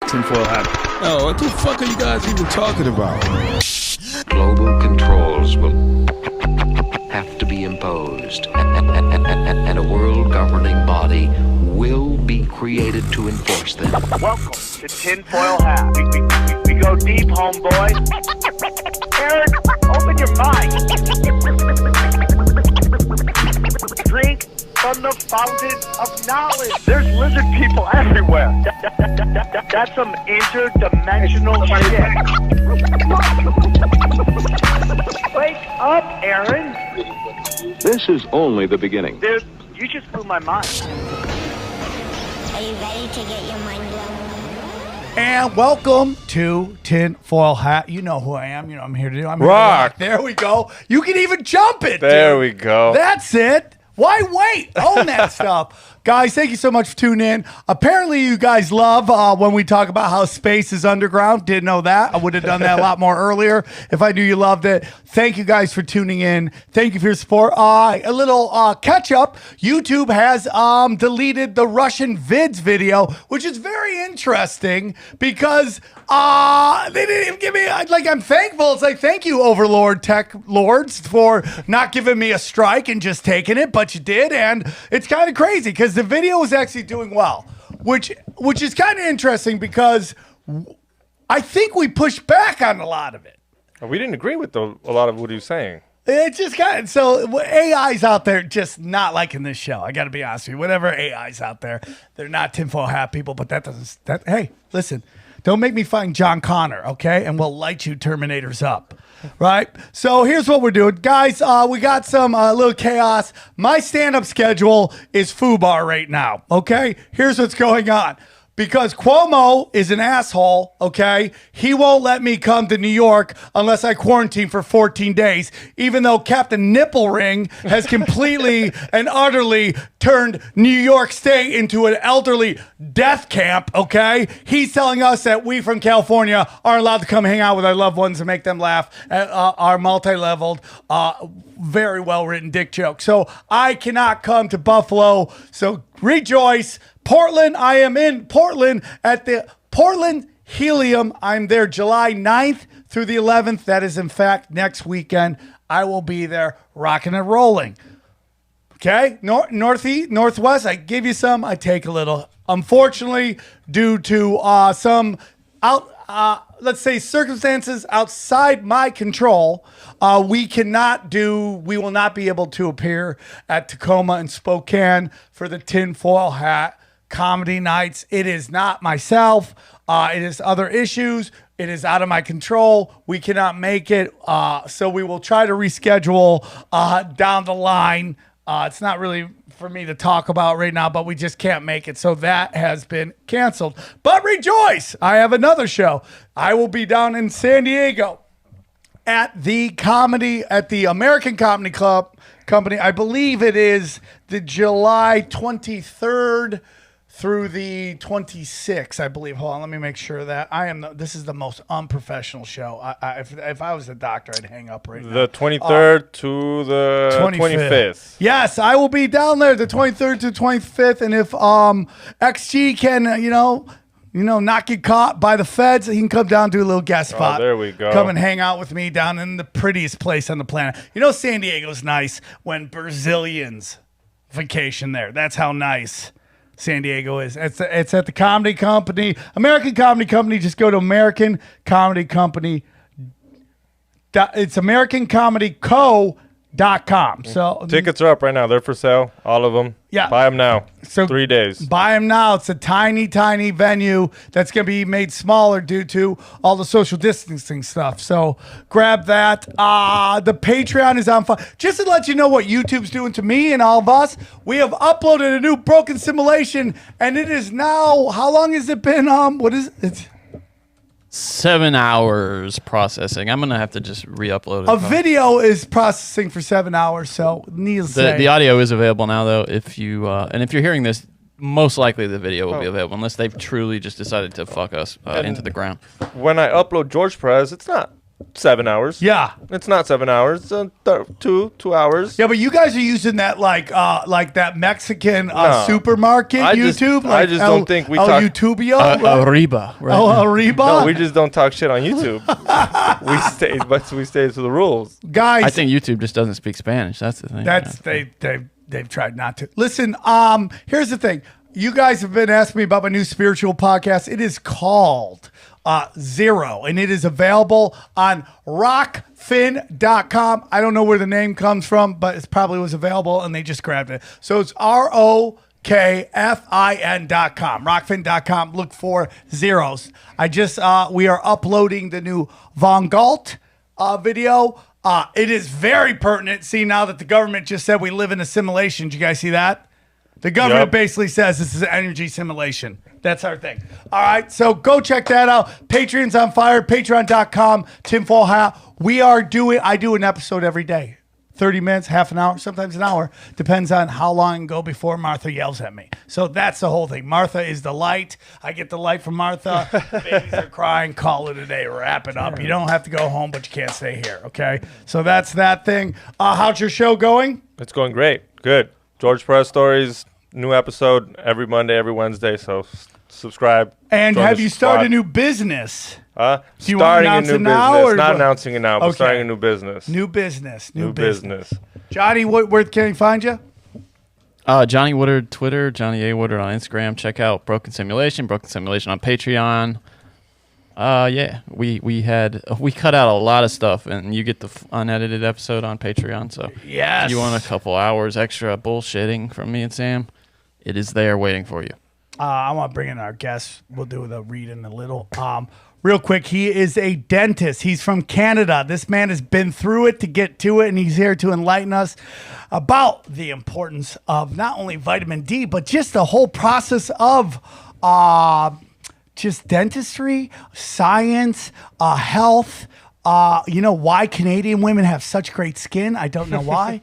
tinfoil hat. Oh, what the fuck are you guys even talking about? Global controls will have to be imposed, and a world governing body will be created to enforce them. Welcome to Tinfoil Hat. We go deep, homeboy. Aaron, open your mind. Drink from the fountain of knowledge. There's lizard people everywhere. That's some interdimensional shit. Wake up, Aaron. This is only the beginning. Dude, you just blew my mind. Are you ready to get your mind blown? And welcome to Tinfoil Hat. You know who I am. You know what I'm here to do. I'm here Rock. to rock. There we go. You can even jump it. There dude. we go. That's it. Why wait? Own that stuff. Guys, thank you so much for tuning in. Apparently, you guys love when we talk about how space is underground. Didn't know that. I would have done that a lot more earlier if I knew you loved it. Thank you guys for tuning in. Thank you for your support. A little catch up. YouTube has deleted the Russian vids video, which is very interesting because they didn't even give me, like, I'm thankful. It's like, thank you, Overlord Tech Lords, for not giving me a strike and just taking it, but you did. And it's kind of crazy because the video is actually doing well, which is kind of interesting because I think we pushed back on a lot of it. We didn't agree with a lot of what he was saying. It's just kind of, so AI's out there just not liking this show. I got to be honest with you. Whatever AI's out there, they're not tinfoil hat people, but hey, listen, don't make me find John Connor, okay? And we'll light you Terminators up. Right? So here's what we're doing. Guys, we got some little chaos. My stand-up schedule is FUBAR right now, okay? Here's what's going on. Because Cuomo is an asshole, okay? He won't let me come to New York unless I quarantine for 14 days, even though Captain Nipple Ring has completely and utterly turned New York State into an elderly death camp, okay? He's telling us that we from California aren't allowed to come hang out with our loved ones and make them laugh at our multi-leveled, very well-written dick joke. So I cannot come to Buffalo, so rejoice. Portland, I am in Portland at the Portland Helium. I'm there July 9th through the 11th. That is, in fact, next weekend. I will be there rocking and rolling. Okay? Northeast, Northwest, I give you some, I take a little. Unfortunately, due to some let's say circumstances outside my control, we will not be able to appear at Tacoma and Spokane for the Tinfoil Hat comedy nights. It is not myself. It is other issues. It is out of my control. We cannot make it. So we will try to reschedule down the line. It's not really for me to talk about right now, but we just can't make it. So that has been canceled. But rejoice, I have another show. I will be down in San Diego at the American Comedy Company. I believe it is the July 23rd through the 26th, I believe. Hold on, let me make sure that this is the most unprofessional show. If I was a doctor, I'd hang up right now. The 23rd to the 25th. Yes, I will be down there the 23rd to 25th, and if XG can, not get caught by the feds, he can come down and do a little guest spot. Oh, there we go. Come and hang out with me down in the prettiest place on the planet. San Diego's nice when Brazilians vacation there. That's how nice San Diego is. It's at the Comedy Company, American Comedy Company. Just go to American Comedy Company. It's AmericanComedyCo.com. So tickets are up right now. They're for sale. All of them. Yeah. Buy them now. So 3 days. Buy them now. It's a tiny, tiny venue that's going to be made smaller due to all the social distancing stuff. So grab that. The Patreon is on fire. Just to let you know what YouTube's doing to me and all of us, we have uploaded a new Broken Simulation, and it is now, how long has it been? What is it? 7 hours processing. I'm gonna have to just re-upload it. A video is processing for 7 hours, so needless to say. The audio is available now, though. If you and if you're hearing this, most likely the video will be available, unless they've truly just decided to fuck us into the ground. When I upload George Perez, it's not 7 hours. Yeah. It's not 7 hours. It's 2 hours. Yeah, but you guys are using that like that Mexican No. supermarket YouTube. I just don't think we talk. YouTubio. Arriba. Right? Oh, Arriba. No, we just don't talk shit on YouTube. we stay to the rules. Guys, I think YouTube just doesn't speak Spanish. That's the thing. that's they've tried not to. Listen, here's the thing. You guys have been asking me about my new spiritual podcast. It is called Zero, and it is available on rockfin.com. I don't know where the name comes from, but it probably was available, and they just grabbed it. So it's ROKFIN.com, rockfin.com. Look for Zeros. We are uploading the new Von Galt video. It is very pertinent. See, now that the government just said we live in a simulation. Did you guys see that? The government basically says this is an energy simulation. That's our thing. All right, so go check that out. Patreon's on fire. Patreon.com. Tinfoil Hat. I do an episode every day. 30 minutes, half an hour, sometimes an hour. Depends on how long I can go before Martha yells at me. So that's the whole thing. Martha is the light. I get the light from Martha. Babies are crying. Call it a day. Wrap it up. You don't have to go home, but you can't stay here, okay? So that's that thing. How's your show going? It's going great. Good. George Perez Stories, new episode every Monday, every Wednesday. So subscribe. And have you started a new business? Starting you want to a announce new it now, business. or Not what? announcing it now, but Okay. starting a new business. New business. New business. Johnny, where can he find you? Johnny Woodard, Twitter, Johnny A. Woodard on Instagram. Check out Broken Simulation on Patreon. We cut out a lot of stuff, and you get the unedited episode on Patreon. So Yes. if you want a couple hours extra bullshitting from me and Sam, it is there waiting for you. I want to bring in our guest. We'll do the read in a little. Real quick, he is a dentist. He's from Canada. This man has been through it to get to it, and he's here to enlighten us about the importance of not only vitamin D, but just the whole process of just dentistry, science, health. Why Canadian women have such great skin. I don't know why.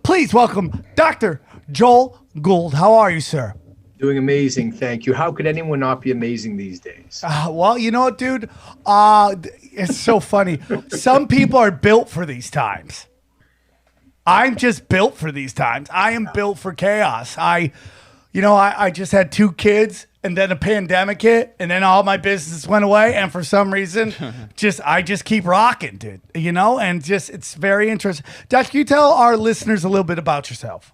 Please welcome Dr. Joel Gould. How are you, sir? Doing amazing, thank you. How could anyone not be amazing these days? Well, you know what, dude? It's so funny. Some people are built for these times. I'm just built for these times. I am built for chaos. I just had 2 kids, and then a pandemic hit, and then all my business went away. And for some reason, I just keep rocking, dude. And it's very interesting. Dutch, can you tell our listeners a little bit about yourself?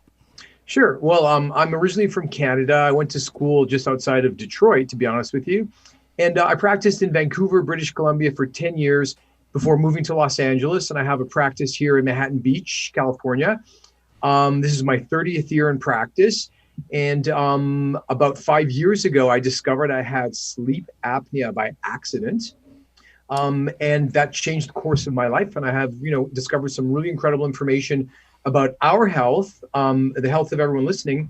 Sure. Well, I'm originally from Canada. I went to school just outside of Detroit, to be honest with you. And I practiced in Vancouver, British Columbia for 10 years before moving to Los Angeles. And I have a practice here in Manhattan Beach, California. This is my 30th year in practice. And about 5 years ago, I discovered I had sleep apnea by accident. And that changed the course of my life. And I have, discovered some really incredible information about our health, the health of everyone listening,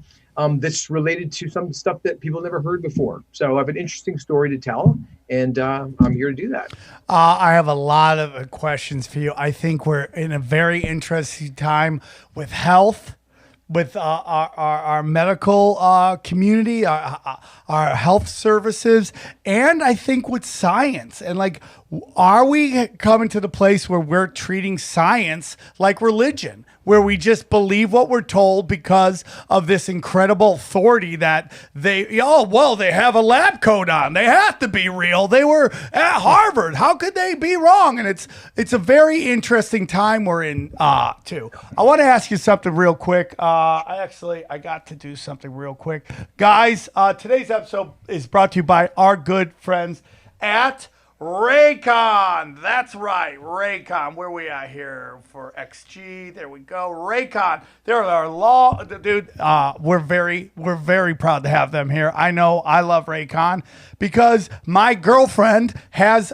that's related to some stuff that people never heard before. So I have an interesting story to tell, and I'm here to do that. I have a lot of questions for you. I think we're in a very interesting time with health, with our medical community, our health services, and I think with science. And are we coming to the place where we're treating science like religion, where we just believe what we're told because of this incredible authority that they have a lab coat on. They have to be real. They were at Harvard. How could they be wrong? And it's a very interesting time we're in, too. I want to ask you something real quick. I got to do something real quick. Guys, today's episode is brought to you by our good friends at Raycon. That's right, Raycon. Where we at here for XG? There we go. Raycon. They're our dude. We're very proud to have them here. I know I love Raycon because my girlfriend has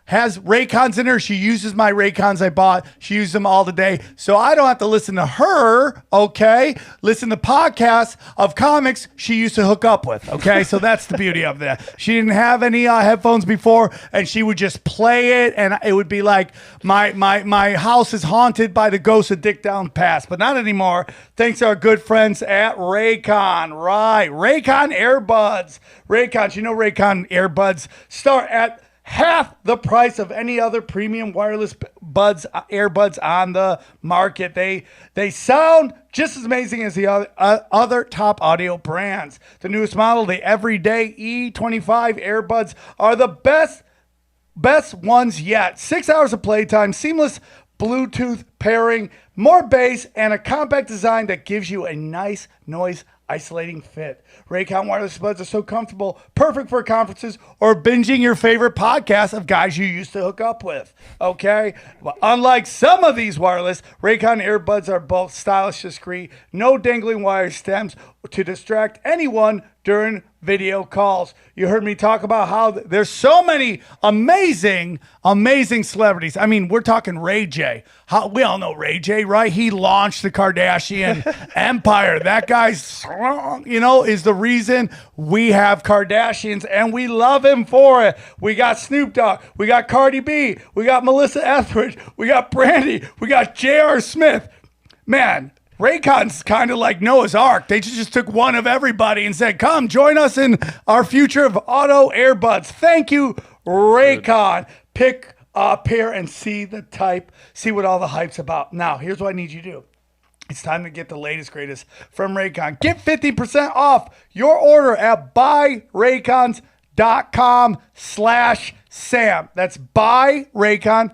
Raycons in her. She uses my Raycons I bought. She uses them all the day. So I don't have to listen to her, okay? Listen to podcasts of comics she used to hook up with, okay? So that's the beauty of that. She didn't have any headphones before, and she would just play it, and it would be like my house is haunted by the ghost of Dick Down Pass, but not anymore. Thanks to our good friends at Raycon. Right, Raycon Airbuds. Raycon, Raycon Airbuds start at half the price of any other premium wireless earbuds on the market. They sound just as amazing as the other top audio brands. The newest model, the Everyday E25 earbuds, are the best ones yet. 6 hours of playtime, seamless Bluetooth pairing, more bass, and a compact design that gives you a nice noise isolating fit. Raycon wireless buds are so comfortable, perfect for conferences or binging your favorite podcast of guys you used to hook up with. Okay? Well, unlike some of these wireless, Raycon earbuds are both stylish, discreet, no dangling wire stems to distract anyone during video calls. You heard me talk about how there's so many amazing celebrities. I mean, we're talking Ray J. We all know Ray J, right? He launched the Kardashian empire. That guy's strong, is the reason we have Kardashians, and we love him for it. We got Snoop Dogg. We got Cardi B. We got Melissa Etheridge. We got Brandy. We got J.R. Smith. Man, Raycon's kind of like Noah's Ark. They just took one of everybody and said, come join us in our future of auto earbuds. Thank you, Raycon. Pick a pair and see what all the hype's about. Now, here's what I need you to do. It's time to get the latest, greatest from Raycon. Get 50% off your order at buyraycon.com/Sam. That's buyraycon,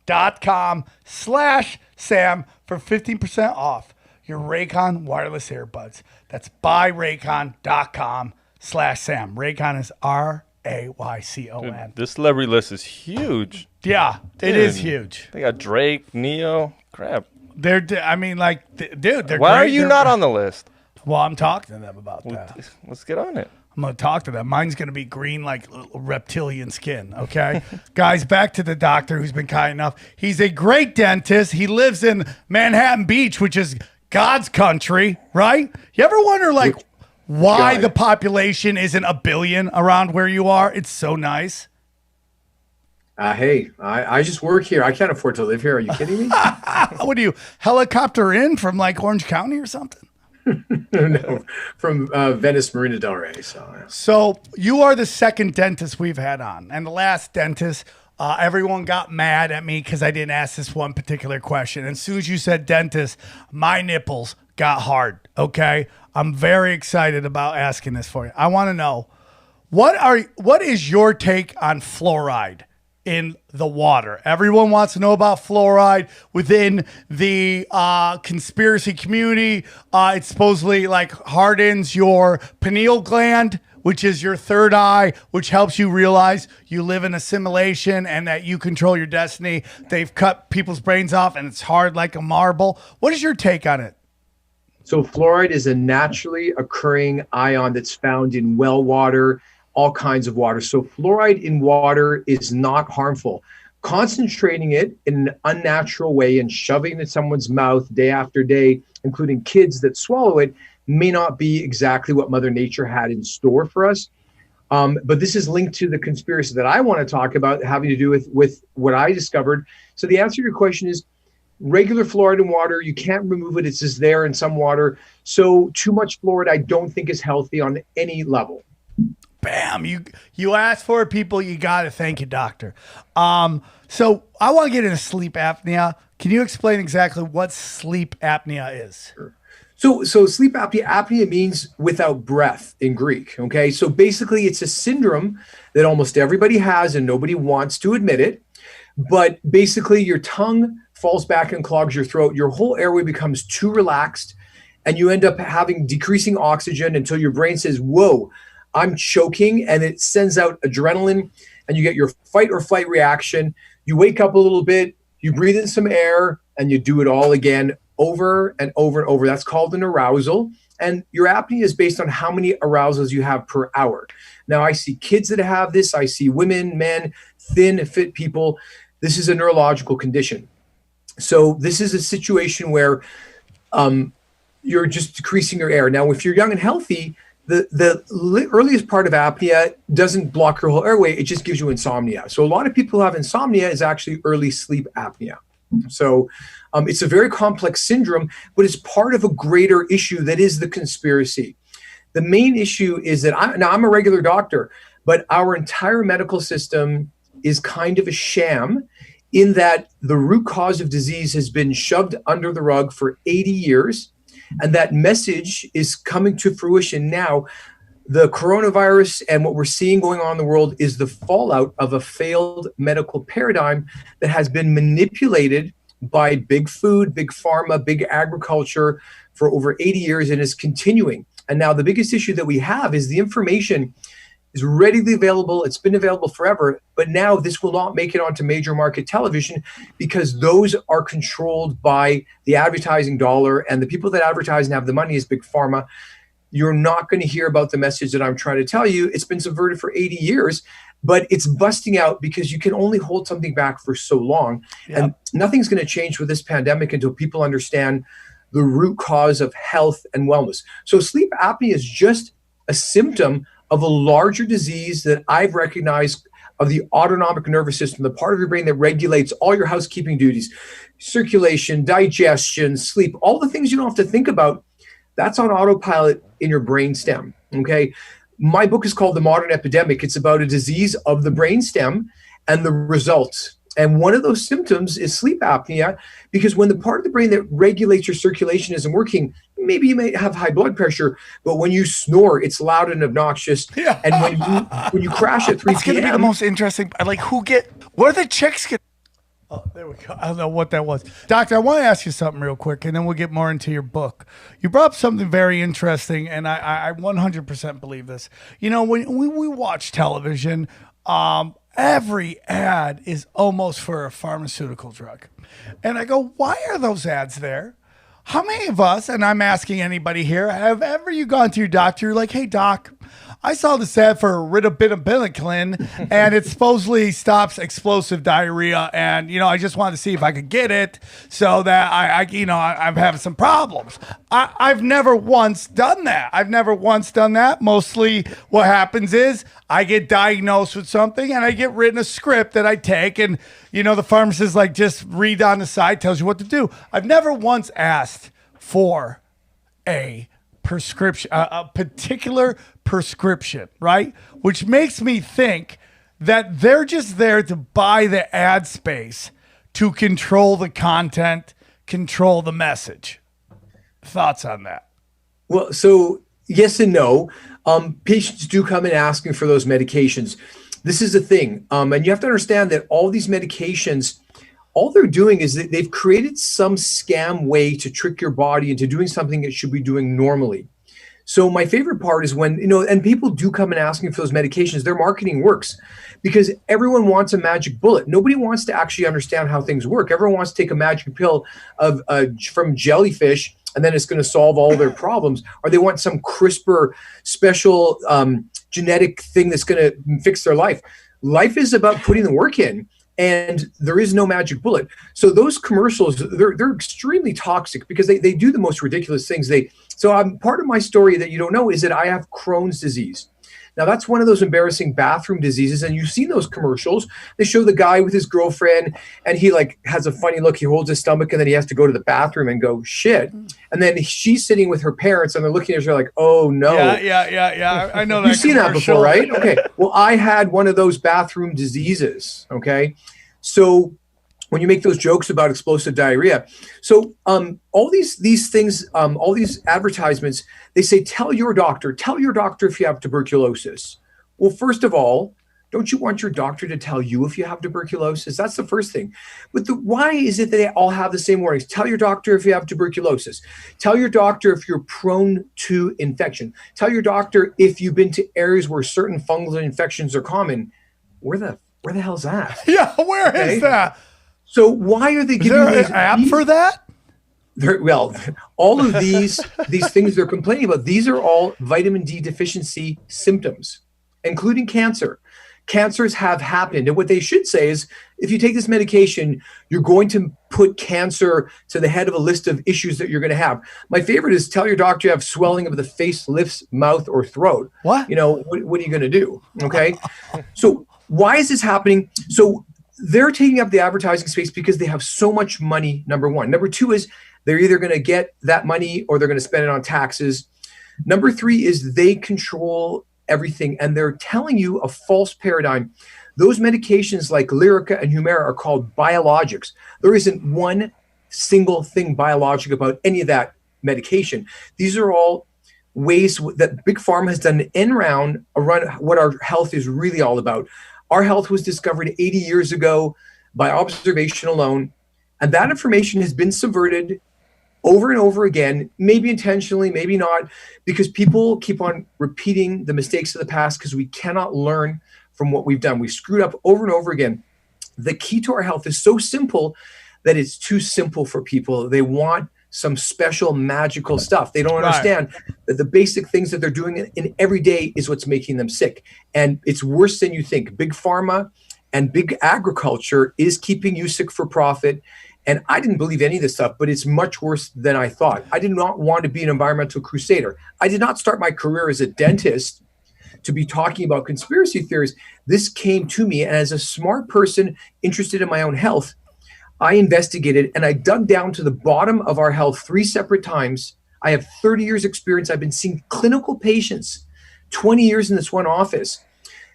RAYCON.com/Sam for 15% off your Raycon wireless earbuds. That's buyraycon.com/Sam. Raycon is RAYCON. Dude, this celebrity list is huge. Yeah, it is huge. They got Drake, Neo. Crap. They're Why are great. you not on the list? Well, I'm talking to them about that. Let's get on it. I'm going to talk to them. Mine's going to be green like reptilian skin, okay? Guys, back to the doctor who's been kind enough. He's a great dentist. He lives in Manhattan Beach, which is God's country, right? You ever wonder, why the population isn't a billion around where you are? It's so nice. Hey, I just work here. I can't afford to live here. Are you kidding me? What do you, helicopter in from Orange County or something? No, from Venice, Marina Del Rey. So you are the second dentist we've had on. And the last dentist, everyone got mad at me because I didn't ask this one particular question. And as soon as you said dentist, my nipples got hard, okay? I'm very excited about asking this for you. I want to know, what is your take on fluoride in the water? Everyone wants to know about fluoride within the conspiracy community. It supposedly hardens your pineal gland, which is your third eye, which helps you realize you live in a simulation and that you control your destiny. They've cut people's brains off and it's hard like a marble. What is your take on it? So fluoride is a naturally occurring ion that's found in well water, all kinds of water. So fluoride in water is not harmful. Concentrating it in an unnatural way and shoving it in someone's mouth day after day, including kids that swallow it, may not be exactly what Mother Nature had in store for us. But this is linked to the conspiracy that I want to talk about, having to do with what I discovered. So the answer to your question is regular fluoride in water. You can't remove it. It's just there in some water. So too much fluoride I don't think is healthy on any level. Bam! You asked for it, people. You got it. Thank you, doctor. So I want to get into sleep apnea. Can you explain exactly what sleep apnea is? Sure. So sleep apnea means without breath in Greek. Okay, so basically it's a syndrome that almost everybody has and nobody wants to admit it. But basically your tongue falls back and clogs your throat. Your whole airway becomes too relaxed, and you end up having decreasing oxygen until your brain says, "Whoa, I'm choking," and it sends out adrenaline, and you get your fight or flight reaction. You wake up a little bit, you breathe in some air, and you do it all again over and over and over. That's called an arousal. And your apnea is based on how many arousals you have per hour. Now, I see kids that have this. I see women, men, thin, fit people. This is a neurological condition. So this is a situation where you're just decreasing your air. Now, if you're young and healthy, the earliest part of apnea doesn't block your whole airway. It just gives you insomnia. So a lot of people who have insomnia is actually early sleep apnea. So it's a very complex syndrome, but it's part of a greater issue that is the conspiracy. The main issue is that I'm a regular doctor, but our entire medical system is kind of a sham in that the root cause of disease has been shoved under the rug for 80 years. And that message is coming to fruition now. The coronavirus and what we're seeing going on in the world is the fallout of a failed medical paradigm that has been manipulated by big food, big pharma, big agriculture for over 80 years and is continuing. And now the biggest issue that we have is the information is readily available. It's been available forever, but now this will not make it onto major market television because those are controlled by the advertising dollar, and the people that advertise and have the money is big pharma. You're not going to hear about the message that I'm trying to tell you. It's been subverted for 80 years, but it's busting out because you can only hold something back for so long. Yep. And nothing's going to change with this pandemic until people understand the root cause of health and wellness. So sleep apnea is just a symptom of a larger disease that I've recognized of the autonomic nervous system, the part of your brain that regulates all your housekeeping duties, circulation, digestion, sleep, all the things you don't have to think about. That's on autopilot in your brainstem, okay? My book is called The Modern Epidemic. It's about a disease of the brainstem and the results. And one of those symptoms is sleep apnea, because when the part of the brain that regulates your circulation isn't working, maybe you may have high blood pressure, but when you snore, it's loud and obnoxious. Yeah. And when you crash at 3 It's going to be the most interesting. Like, what are the chicks get? Oh, there we go. I don't know what that was. Doctor, I want to ask you something real quick, and then we'll get more into your book. You brought up something very interesting, and I 100% believe this. You know, when we watch television, every ad is almost for a pharmaceutical drug. And I go, why are those ads there? How many of us, and I'm asking anybody here, have ever you gone to your doctor, you're like, hey, doc, I saw this ad for Ridobitabiliclin, and it supposedly stops explosive diarrhea, and, you know, I just wanted to see if I could get it so that I'm having some problems. I've never once done that. Mostly what happens is I get diagnosed with something, and I get written a script that I take, and, you know, the pharmacist, like, just read on the side, tells you what to do. I've never once asked for a prescription, a particular prescription, right? Which makes me think that they're just there to buy the ad space to control the content, control the message. Thoughts on that? Well, so yes and no. Patients do come in asking for those medications. This is the thing. And you have to understand that all these medications, all they're doing is that they've created some scam way to trick your body into doing something it should be doing normally. So my favorite part is when, you know, and people do come in asking for those medications, their marketing works because everyone wants a magic bullet. Nobody wants to actually understand how things work. Everyone wants to take a magic pill from jellyfish and then it's going to solve all their problems. Or they want some CRISPR special genetic thing that's going to fix their life. Life is about putting the work in. And there is no magic bullet. So those commercials, they're extremely toxic because they do the most ridiculous things. So part of my story that you don't know is that I have Crohn's disease. Now, that's one of those embarrassing bathroom diseases. And you've seen those commercials. They show the guy with his girlfriend and he like has a funny look. He holds his stomach and then he has to go to the bathroom and go, shit. And then she's sitting with her parents and they're looking at her like, oh, no. Yeah. I know that. You've seen that before, right? Okay. Well, I had one of those bathroom diseases. Okay. So when you make those jokes about explosive diarrhea, so all these things, all these advertisements, they say, tell your doctor if you have tuberculosis. Well, first of all, don't you want your doctor to tell you if you have tuberculosis? That's the first thing. But why is it that they all have the same warnings? Tell your doctor if you have tuberculosis. Tell your doctor if you're prone to infection. Tell your doctor if you've been to areas where certain fungal infections are common. Where the hell's that? Yeah, where is that? So why are they giving an app for that? Well, all of these things they're complaining about, these are all vitamin D deficiency symptoms, including cancer. Cancers have happened. And what they should say is, if you take this medication, you're going to put cancer to the head of a list of issues that you're going to have. My favorite is tell your doctor you have swelling of the face, lips, mouth, or throat. What? You know, what are you going to do? Okay. So why is this happening? So they're taking up the advertising space because they have so much money, number one. Number two is they're either going to get that money or they're going to spend it on taxes. Number three is they control everything, and they're telling you a false paradigm. Those medications like Lyrica and Humira are called biologics. There isn't one single thing biologic about any of that medication. These are all ways that Big Pharma has done an end round around what our health is really all about. Our health was discovered 80 years ago by observation alone, and that information has been subverted over and over again, maybe intentionally, maybe not, because people keep on repeating the mistakes of the past because we cannot learn from what we've done. We screwed up over and over again. The key to our health is so simple that it's too simple for people. They want some special magical stuff. They don't understand that the basic things that they're doing in every day is what's making them sick. And it's worse than you think. Big pharma and big agriculture is keeping you sick for profit. And I didn't believe any of this stuff, but it's much worse than I thought. I did not want to be an environmental crusader. I did not start my career as a dentist to be talking about conspiracy theories. This came to me, and as a smart person interested in my own health, I investigated and I dug down to the bottom of our health 3 separate times. I have 30 years experience. I've been seeing clinical patients, 20 years in this one office.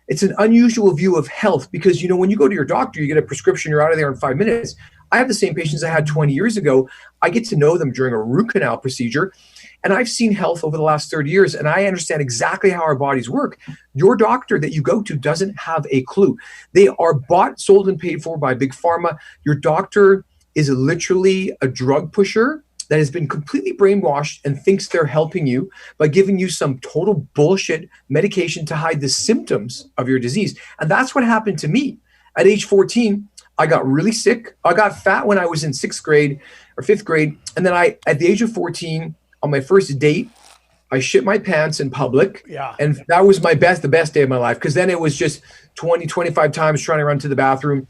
It's an unusual view of health because, when you go to your doctor, you get a prescription, you're out of there in 5 minutes. I have the same patients I had 20 years ago. I get to know them during a root canal procedure. And I've seen health over the last 30 years, and I understand exactly how our bodies work. Your doctor that you go to doesn't have a clue. They are bought, sold, and paid for by Big Pharma. Your doctor is literally a drug pusher that has been completely brainwashed and thinks they're helping you by giving you some total bullshit medication to hide the symptoms of your disease. And that's what happened to me. At age 14, I got really sick. I got fat when I was in 6th grade or 5th grade. And then at the age of 14, on my first date, I shit my pants in public. Yeah. And that was the best day of my life. Because then it was just 20, 25 times trying to run to the bathroom.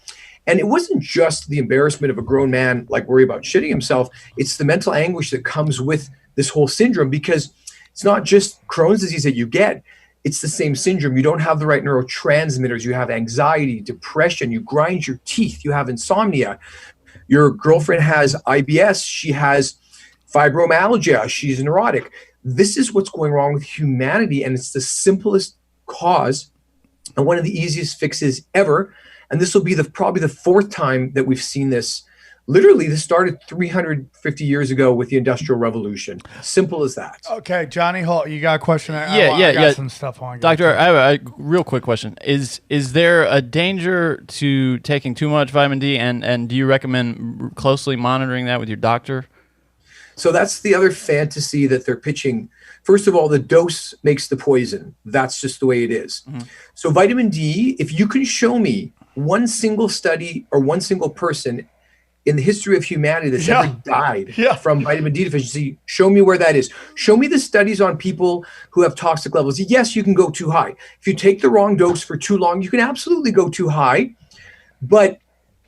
And it wasn't just the embarrassment of a grown man, like worry about shitting himself. It's the mental anguish that comes with this whole syndrome, because it's not just Crohn's disease that you get. It's the same syndrome. You don't have the right neurotransmitters. You have anxiety, depression. You grind your teeth. You have insomnia. Your girlfriend has IBS. She has fibromyalgia. She's neurotic. This is what's going wrong with humanity, and it's the simplest cause and one of the easiest fixes ever. And this will be probably the 4th time that we've seen this. Literally, this started 350 years ago with the Industrial Revolution. Simple as that. Okay, Johnny Holt, you got a question? I got some stuff on. Doctor, I have a real quick question. Is there a danger to taking too much vitamin D, and do you recommend closely monitoring that with your doctor? So that's the other fantasy that they're pitching. First of all, the dose makes the poison. That's just the way it is. Mm-hmm. So vitamin D, if you can show me one single study or one single person in the history of humanity that's ever died from vitamin D deficiency, show me where that is. Show me the studies on people who have toxic levels. Yes, you can go too high. If you take the wrong dose for too long, you can absolutely go too high. But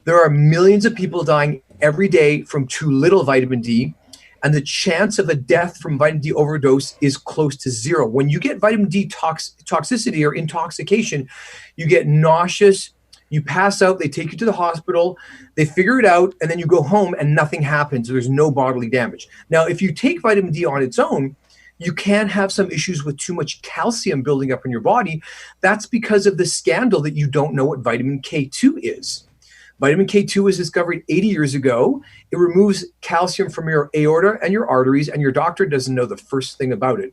there are millions of people dying every day from too little vitamin D. And the chance of a death from vitamin D overdose is close to 0. When you get vitamin D toxicity or intoxication, you get nauseous, you pass out, they take you to the hospital, they figure it out, and then you go home and nothing happens. There's no bodily damage. Now, if you take vitamin D on its own, you can have some issues with too much calcium building up in your body. That's because of the scandal that you don't know what vitamin K2 is. Vitamin K2 was discovered 80 years ago. It removes calcium from your aorta and your arteries, and your doctor doesn't know the first thing about it.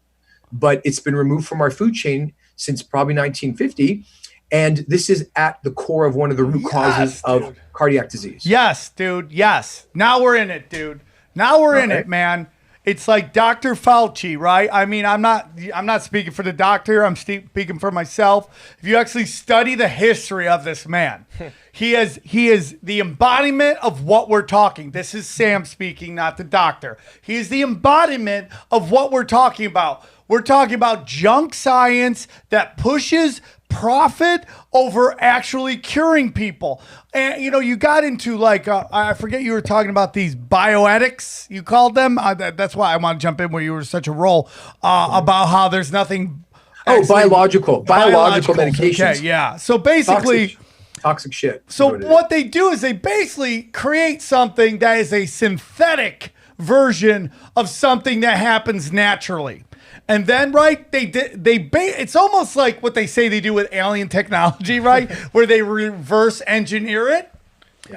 But it's been removed from our food chain since probably 1950. And this is at the core of one of the root causes of cardiac disease. Yes, dude. Yes. Now we're in it, dude. Now we're in it, man. It's like Dr. Fauci, right? I mean, I'm not speaking for the doctor. I'm speaking for myself. If you actually study the history of this man, he is the embodiment of what we're talking. This is Sam speaking, not the doctor. He is the embodiment of what we're talking about. We're talking about junk science that pushes profit over actually curing people. And, you got into I forget, you were talking about these bioetics, you called them. That's why I want to jump in where you were such a role about how there's nothing. Biological medications. Okay, yeah. So basically... Toxic shit. So what they do is they basically create something that is a synthetic version of something that happens naturally. And then, right, it's almost like what they say they do with alien technology, right? Where they reverse engineer it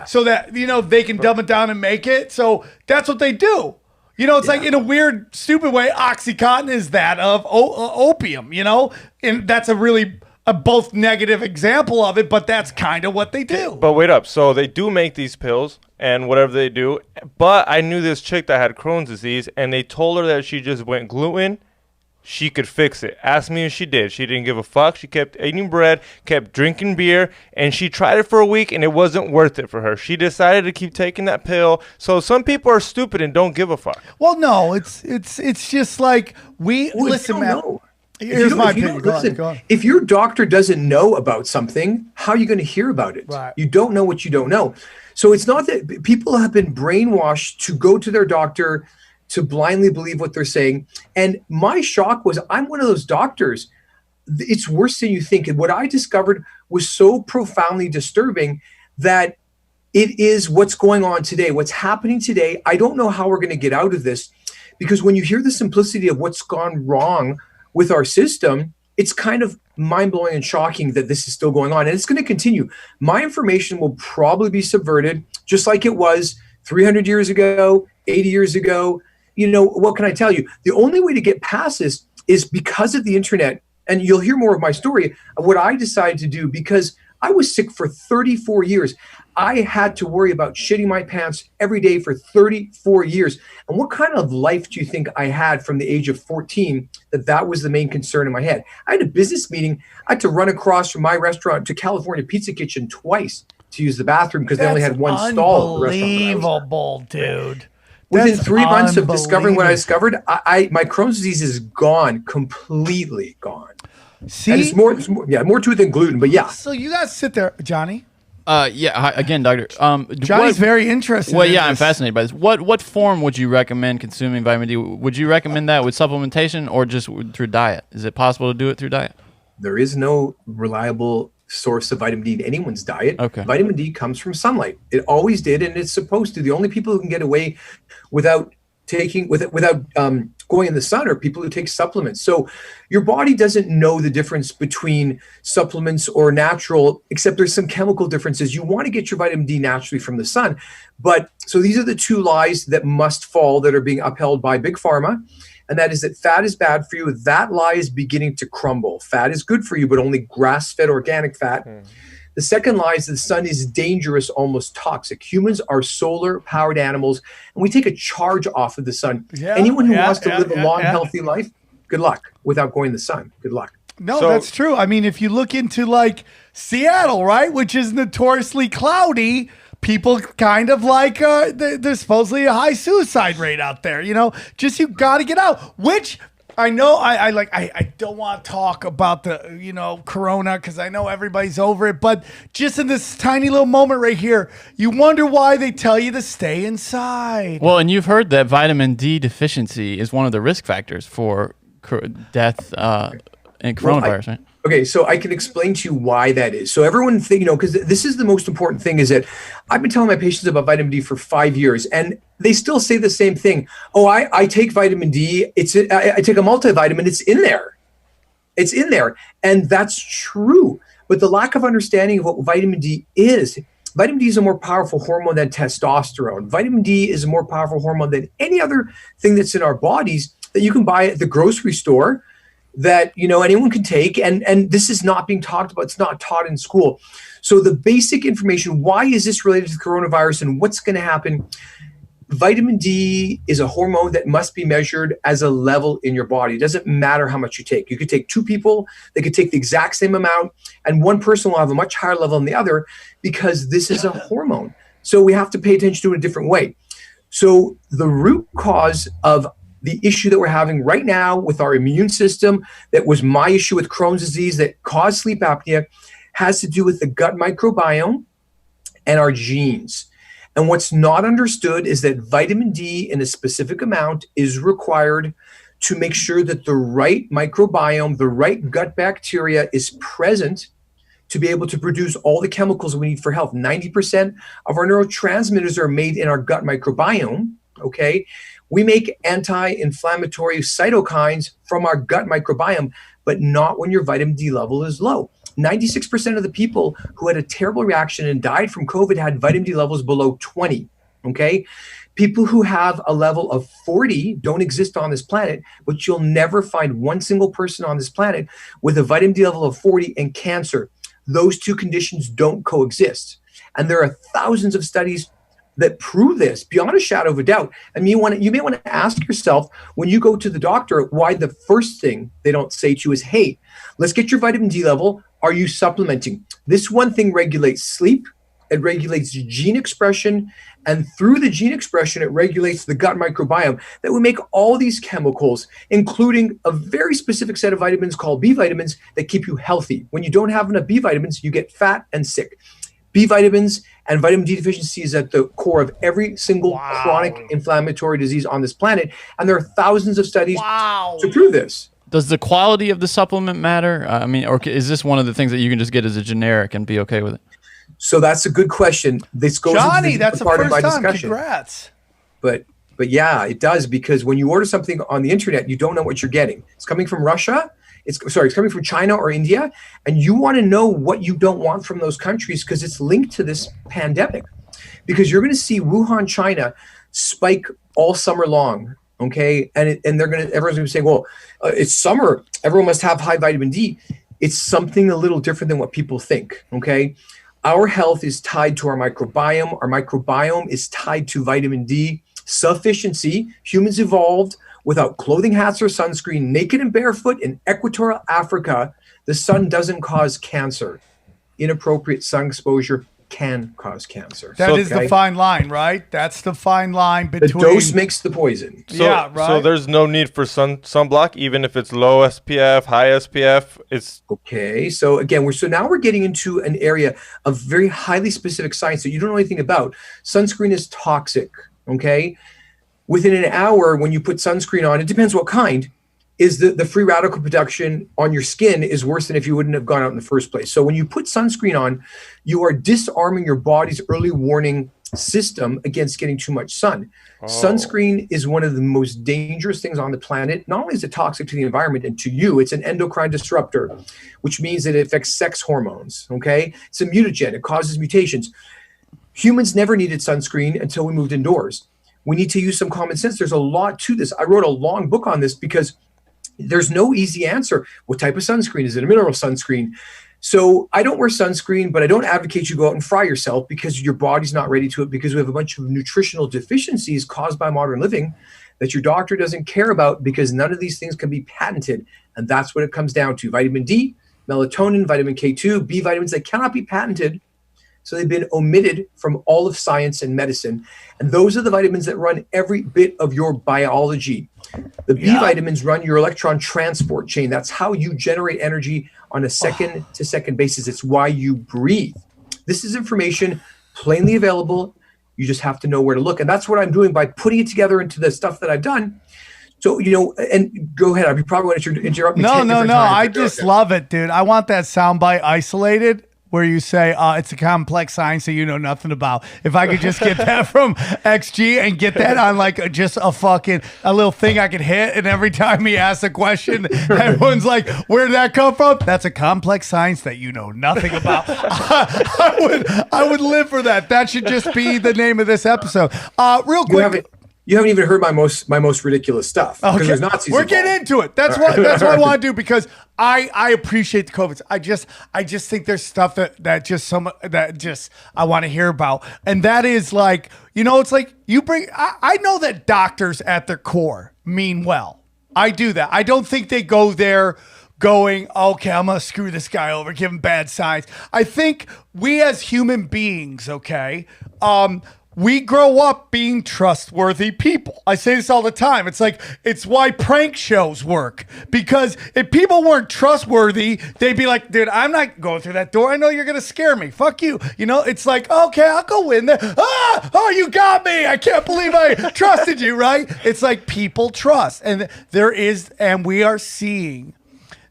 so that, you know, they can dumb it down and make it. So that's what they do. You know, it's like in a weird, stupid way, OxyContin is that of opium, you know? And that's a both negative example of it, but that's kind of what they do. But wait up. So they do make these pills and whatever they do. But I knew this chick that had Crohn's disease, and they told her that she just went gluten. She could fix it. Ask me if she did. She didn't give a fuck. She kept eating bread, kept drinking beer, and she tried it for a week, and it wasn't worth it for her. She decided to keep taking that pill. So some people are stupid and don't give a fuck. Well, no, it's just like listen, man. Here's my opinion. Go on. If your doctor doesn't know about something, how are you going to hear about it? Right. You don't know what you don't know. So it's not that people have been brainwashed to go to their doctor to blindly believe what they're saying. And my shock was, I'm one of those doctors. It's worse than you think. And what I discovered was so profoundly disturbing that it is what's going on today, what's happening today. I don't know how we're going to get out of this, because when you hear the simplicity of what's gone wrong with our system, it's kind of mind-blowing and shocking that this is still going on. And it's going to continue. My information will probably be subverted, just like it was 300 years ago, 80 years ago. You know, what can I tell you? The only way to get past this is because of the internet. And you'll hear more of my story of what I decided to do, because I was sick for 34 years. I had to worry about shitting my pants every day for 34 years. And what kind of life do you think I had from the age of 14 that was the main concern in my head? I had a business meeting. I had to run across from my restaurant to California Pizza Kitchen twice to use the bathroom because they only had one stall at the restaurant. Unbelievable, dude. Within 3 months of discovering what I discovered, my Crohn's disease is gone, completely gone. See? And it's more to it than gluten, but yeah. So you guys sit there, Johnny. Hi, again, doctor. Johnny's very interested. Well, I'm fascinated by this. What form would you recommend consuming vitamin D? Would you recommend that with supplementation or just through diet? Is it possible to do it through diet? There is no reliable source of vitamin D in anyone's diet. Okay. Vitamin D comes from sunlight. It always did, and it's supposed to. The only people who can get away without going in the sun are people who take supplements. So your body doesn't know the difference between supplements or natural, except there's some chemical differences. You want to get your vitamin D naturally from the sun. But so these are the two lies that must fall that are being upheld by Big Pharma. And that is that fat is bad for you. That lie is beginning to crumble. Fat is good for you, but only grass-fed organic fat. The second lie is the sun is dangerous, almost toxic. Humans are solar-powered animals, and we take a charge off of the sun. Anyone who wants to live a long, healthy life, good luck without going to the sun. Good luck. No, that's true. I mean, if you look into like Seattle, right, which is notoriously cloudy, people kind of like there's supposedly a high suicide rate out there. You know, just you got to get out. Which I know I don't want to talk about the, you know, Corona because I know everybody's over it, but just in this tiny little moment right here, you wonder why they tell you to stay inside. Well, and you've heard that vitamin D deficiency is one of the risk factors for death and coronavirus, right? Okay, so I can explain to you why that is. So everyone think, you know, because this is the most important thing, is that I've been telling my patients about vitamin D for 5 years, and they still say the same thing. Oh, I take vitamin D. I take a multivitamin. It's in there. It's in there. And that's true. But the lack of understanding of what vitamin D is a more powerful hormone than testosterone. Vitamin D is a more powerful hormone than any other thing that's in our bodies that you can buy at the grocery store, that, you know, anyone can take, and this is not being talked about. It's not taught in school. So the basic information, why is this related to the coronavirus and what's going to happen? Vitamin D is a hormone that must be measured as a level in your body. It doesn't matter how much you take. You could take two people, they could take the exact same amount, and one person will have a much higher level than the other because this is a hormone. So we have to pay attention to it in a different way. So the root cause of the issue that we're having right now with our immune system, that was my issue with Crohn's disease that caused sleep apnea, has to do with the gut microbiome and our genes. And what's not understood is that vitamin D in a specific amount is required to make sure that the right microbiome, the right gut bacteria is present to be able to produce all the chemicals we need for health. 90% of our neurotransmitters are made in our gut microbiome. Okay. We make anti-inflammatory cytokines from our gut microbiome, but not when your vitamin D level is low. 96% of the people who had a terrible reaction and died from COVID had vitamin D levels below 20. Okay. People who have a level of 40 don't exist on this planet, but you'll never find one single person on this planet with a vitamin D level of 40 and cancer. Those two conditions don't coexist. And there are thousands of studies that prove this beyond a shadow of a doubt. And you may want to ask yourself when you go to the doctor why the first thing they don't say to you is, hey, let's get your vitamin D level. Are you supplementing? This one thing regulates sleep. It regulates gene expression. And through the gene expression, it regulates the gut microbiome that we make all these chemicals, including a very specific set of vitamins called B vitamins that keep you healthy. When you don't have enough B vitamins, you get fat and sick. B vitamins and vitamin D deficiency is at the core of every single chronic inflammatory disease on this planet. And there are thousands of studies to prove this. Does the quality of the supplement matter? I mean, or is this one of the things that you can just get as a generic and be okay with it? So that's a good question. This goes Johnny, into that's the part of first my time. discussion. Congrats. But yeah, it does, because when you order something on the internet, you don't know what you're getting. It's coming from Russia. It's coming from China or India, and you want to know what you don't want from those countries because it's linked to this pandemic. Because you're going to see Wuhan, China, spike all summer long. Okay, and everyone's going to be saying, well, it's summer, everyone must have high vitamin D. It's something a little different than what people think. Okay, our health is tied to our microbiome. Our microbiome is tied to vitamin D sufficiency. Humans evolved without clothing, hats, or sunscreen, naked and barefoot in equatorial Africa. The sun doesn't cause cancer. Inappropriate sun exposure can cause cancer. That is the fine line, right? That's the fine line between... The dose makes the poison. Yeah, right. So there's no need for sunblock, even if it's low SPF, high SPF. It's okay. So again, now we're getting into an area of very highly specific science that you don't know anything about. Sunscreen is toxic. Okay. Within an hour, when you put sunscreen on, it depends what kind, is the free radical production on your skin is worse than if you wouldn't have gone out in the first place. So when you put sunscreen on, you are disarming your body's early warning system against getting too much sun. Sunscreen is one of the most dangerous things on the planet. Not only is it toxic to the environment and to you, it's an endocrine disruptor, which means that it affects sex hormones. Okay. It's a mutagen. It causes mutations. Humans never needed sunscreen until we moved indoors. We need to use some common sense. There's a lot to this. I wrote a long book on this because there's no easy answer. What type of sunscreen? Is it a mineral sunscreen? So I don't wear sunscreen, but I don't advocate you go out and fry yourself because your body's not ready to it, because we have a bunch of nutritional deficiencies caused by modern living that your doctor doesn't care about, because none of these things can be patented. And that's what it comes down to. Vitamin D, melatonin, vitamin K2, B vitamins, they cannot be patented. So they've been omitted from all of science and medicine. And those are the vitamins that run every bit of your biology. The B vitamins run your electron transport chain. That's how you generate energy on a second to second basis. It's why you breathe. This is information plainly available. You just have to know where to look. And that's what I'm doing by putting it together into the stuff that I've done. So, and go ahead. I probably want to interrupt me. No. I just love it, dude. I want that soundbite isolated, where you say it's a complex science that you know nothing about. If I could just get that from XG and get that on like just a little thing I could hit, and every time he asks a question, everyone's like, "Where did that come from?" That's a complex science that you know nothing about. I would live for that. That should just be the name of this episode. Real quick. You haven't even heard my most ridiculous stuff. Okay. There's Nazis We're involved. getting into it. That's what I want to do, because I appreciate the COVIDs. I just think there's stuff that I want to hear about. And that is like, it's like I know that doctors at their core mean well. I do that. I don't think they go there going, okay, I'm going to screw this guy over, give him bad signs. I think we as human beings, okay, we grow up being trustworthy people. I say this all the time. It's why prank shows work. Because if people weren't trustworthy, they'd be like, dude, I'm not going through that door. I know you're going to scare me. Fuck you. It's like, okay, I'll go in there. Oh, you got me. I can't believe I trusted you, right? It's like people trust. And we are seeing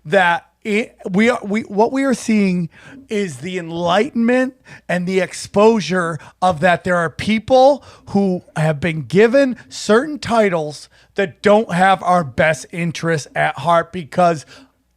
that what we are seeing is the enlightenment and the exposure of that there are people who have been given certain titles that don't have our best interests at heart because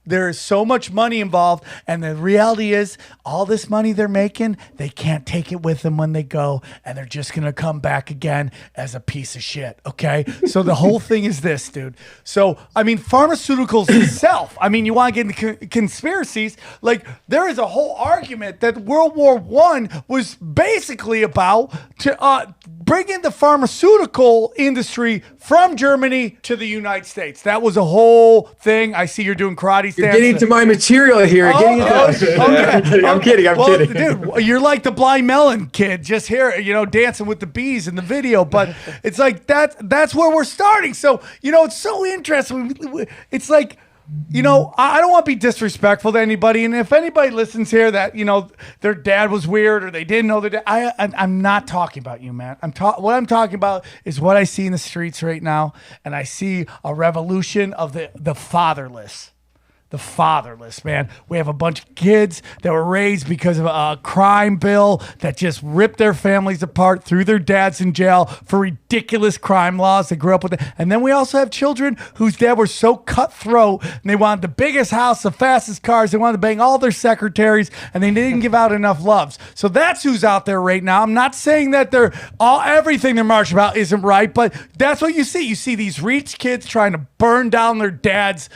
there is so much money involved, and the reality is all this money they're making, they can't take it with them when they go, and they're just going to come back again as a piece of shit, okay? So the whole thing is this, dude. So, I mean, pharmaceuticals itself, I mean, you want to get into conspiracies, like there is a whole argument that World War I was basically about to bringing the pharmaceutical industry from Germany to the United States. That was a whole thing. I see you're doing karate. You're getting into my material here. Okay. I'm kidding. Dude, you're like the Blind Melon kid, just here, dancing with the bees in the video. But it's like that's where we're starting. So, it's so interesting. It's like, I don't want to be disrespectful to anybody. And if anybody listens here that, their dad was weird or they didn't know their dad, I'm not talking about you, man. What I'm talking about is what I see in the streets right now. And I see a revolution of the fatherless. The fatherless, man. We have a bunch of kids that were raised because of a crime bill that just ripped their families apart, threw their dads in jail for ridiculous crime laws. They grew up with it. And then we also have children whose dad were so cutthroat and they wanted the biggest house, the fastest cars. They wanted to bang all their secretaries and they didn't give out enough loves. So that's who's out there right now. I'm not saying that everything they're marching about isn't right, but that's what you see. You see these rich kids trying to burn down their dad's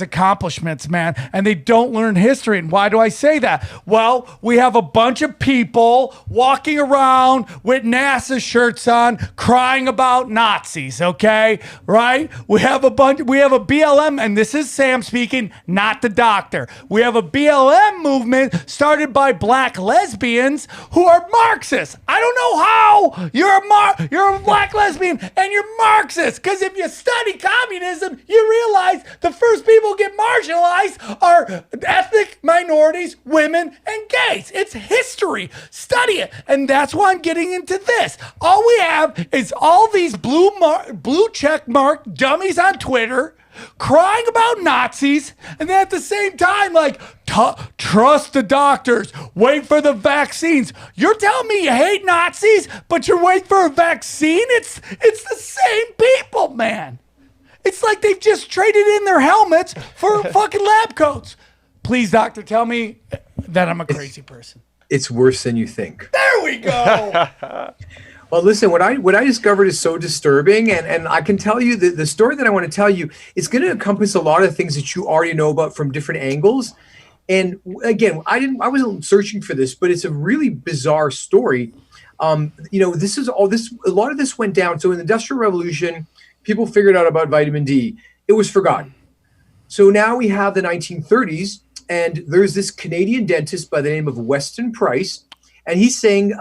accomplishments, man, and they don't learn history. And why do I say that? Well, we have a bunch of people walking around with NASA shirts on crying about Nazis, okay? Right? We have a BLM, and this is Sam speaking, not the doctor. We have a BLM movement started by black lesbians who are Marxists. I don't know how you're a black lesbian and you're Marxist, because if you study communism, you realize the first people who get marginalized are ethnic minorities, women, and gays. It's history. Study it. And that's why I'm getting into this. All we have is all these blue check mark dummies on Twitter crying about Nazis, and then at the same time, like, trust the doctors, wait for the vaccines. You're telling me you hate Nazis, but you're waiting for a vaccine? It's the same people, man. It's like they've just traded in their helmets for fucking lab coats. Please, doctor, tell me that I'm a crazy person. It's worse than you think. There we go. Well, listen, what I discovered is so disturbing, and I can tell you the story that I want to tell you is going to encompass a lot of things that you already know about from different angles. And again, I wasn't searching for this, but it's a really bizarre story. This is all this. A lot of this went down. So in the Industrial Revolution, people figured out about vitamin D. It was forgotten. So now we have the 1930s, and there's this Canadian dentist by the name of Weston Price, and he's saying,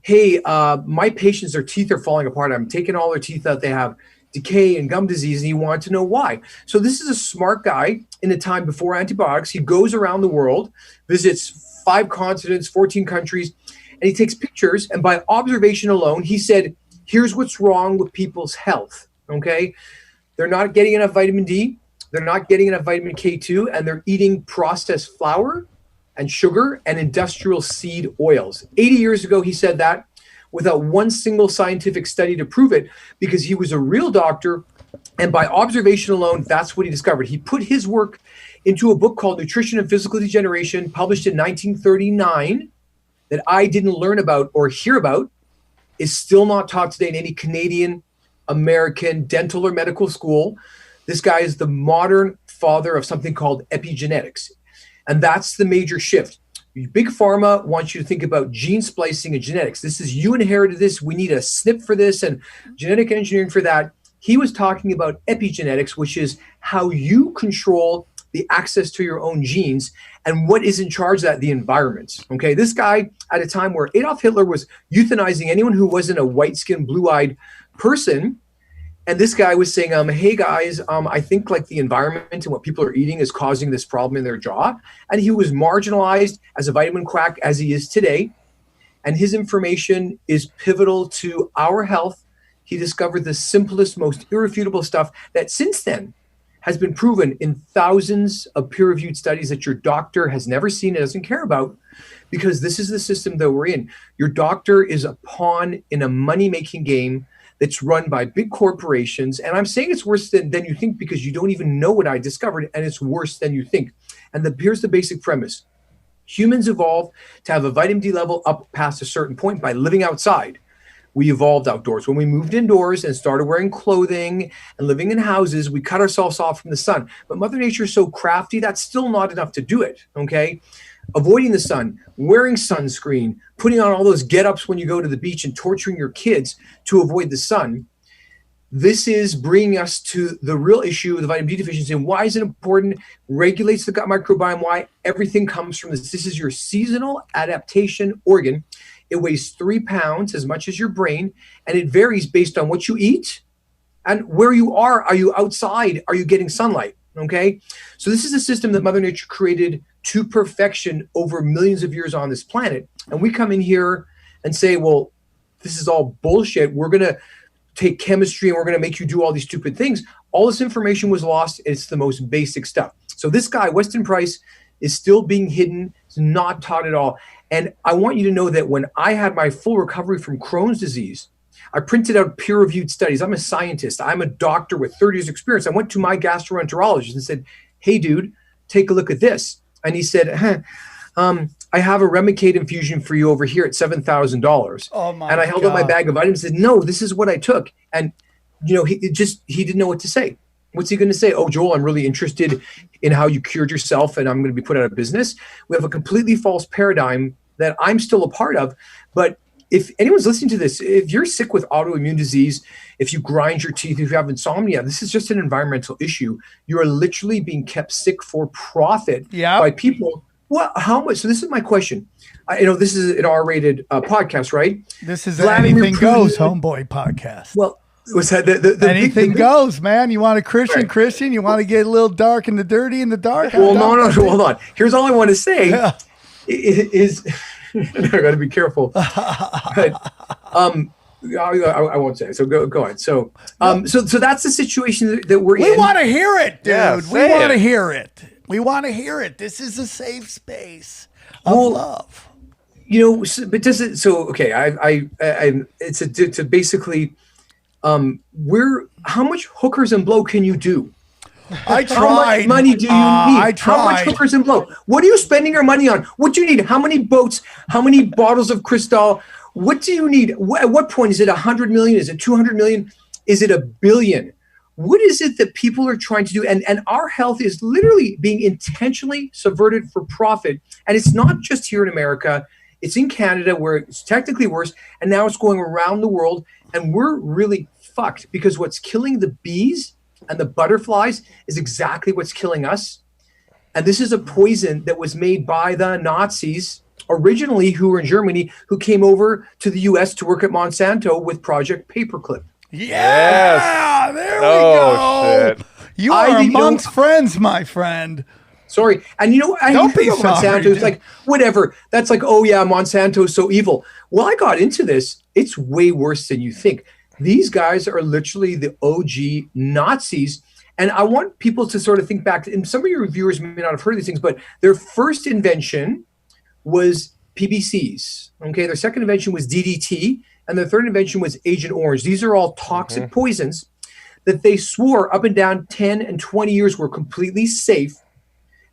hey, my patients, their teeth are falling apart. I'm taking all their teeth out. They have decay and gum disease, and he wanted to know why. So this is a smart guy in the time before antibiotics. He goes around the world, visits 5 continents, 14 countries, and he takes pictures. And by observation alone, he said, here's what's wrong with people's health. Okay, they're not getting enough vitamin D, they're not getting enough vitamin K2, and they're eating processed flour and sugar and industrial seed oils. 80 years ago, he said that without one single scientific study to prove it, because he was a real doctor, and by observation alone, that's what he discovered. He put his work into a book called Nutrition and Physical Degeneration, published in 1939, that I didn't learn about or hear about, is still not taught today in any Canadian, American dental or medical school. This guy is the modern father of something called epigenetics. And that's the major shift. Big Pharma wants you to think about gene splicing and genetics. This is, you inherited this, we need a SNP for this and genetic engineering for that. He was talking about epigenetics, which is how you control the access to your own genes and what is in charge of that, the environment. Okay, this guy at a time where Adolf Hitler was euthanizing anyone who wasn't a white-skinned, blue-eyed person. And this guy was saying, hey guys, I think like the environment and what people are eating is causing this problem in their jaw. And he was marginalized as a vitamin quack as he is today. And his information is pivotal to our health. He discovered the simplest, most irrefutable stuff that since then has been proven in thousands of peer-reviewed studies that your doctor has never seen and doesn't care about, because this is the system that we're in. Your doctor is a pawn in a money-making game that's run by big corporations. And I'm saying it's worse than you think, because you don't even know what I discovered, and it's worse than you think. And here's the basic premise. Humans evolved to have a vitamin D level up past a certain point by living outside. We evolved outdoors. When we moved indoors and started wearing clothing and living in houses, we cut ourselves off from the sun. But Mother Nature is so crafty, that's still not enough to do it, okay? Avoiding the sun, wearing sunscreen, putting on all those get-ups when you go to the beach and torturing your kids to avoid the sun. This is bringing us to the real issue of the vitamin D deficiency. And why is it important? Regulates the gut microbiome. Why? Everything comes from this. This is your seasonal adaptation organ. It weighs 3 pounds, as much as your brain, and it varies based on what you eat and where you are. Are you outside? Are you getting sunlight? Okay. So this is a system that Mother Nature created to perfection over millions of years on this planet. And we come in here and say, well, this is all bullshit. We're going to take chemistry and we're going to make you do all these stupid things. All this information was lost. It's the most basic stuff. So this guy, Weston Price, is still being hidden. It's not taught at all. And I want you to know that when I had my full recovery from Crohn's disease, I printed out peer-reviewed studies. I'm a scientist. I'm a doctor with 30 years experience. I went to my gastroenterologist and said, hey, dude, take a look at this. And he said, I have a Remicade infusion for you over here at $7,000. Oh my And I held out my bag of vitamins and said, no, this is what I took. And, you know, he didn't know what to say. What's he going to say? Oh, Joel, I'm really interested in how you cured yourself and I'm going to be put out of business. We have a completely false paradigm that I'm still a part of. But if anyone's listening to this, if you're sick with autoimmune disease, if you grind your teeth, if you have insomnia, this is just an environmental issue. You are literally being kept sick for profit by people. Well, how much? So this is my question. I know this is an R-rated podcast, right? This is Anything Goes Homeboy podcast. Well, was that the anything goes, man? You want a Christian? You want to get a little dark and the dirty in the dark? Well, no, hold on. Here's all I want to say is I got to be careful. But, I won't say. So go ahead. So so that's the situation that we're in. We want to hear it, dude. Yeah, we want to hear it. We want to hear it. This is a safe space of love. You know, but does it? So okay, it's to basically, how much hookers and blow can you do? I tried. How much money do you need? I tried. How much hookers and blow? What are you spending your money on? What do you need? How many boats? How many bottles of Cristal? What do you need? At what point is it 100 million? Is it 200 million? Is it $1 billion? What is it that people are trying to do? And our health is literally being intentionally subverted for profit. And it's not just here in America. It's in Canada where it's technically worse. And now it's going around the world. And we're really fucked because what's killing the bees and the butterflies is exactly what's killing us. And this is a poison that was made by the Nazis originally, who were in Germany, who came over to the US to work at Monsanto with Project Paperclip. Yeah, there we go. Shit. You are amongst friends, my friend. Sorry. And you know, Don't be sorry, Monsanto. It's like, whatever. That's like, oh yeah, Monsanto's so evil. Well, I got into this. It's way worse than you think. These guys are literally the OG Nazis. And I want people to sort of think back, and some of your viewers may not have heard of these things, but their first invention was PBCs. Okay. Their second invention was DDT. And their third invention was Agent Orange. These are all toxic poisons that they swore up and down 10 and 20 years were completely safe.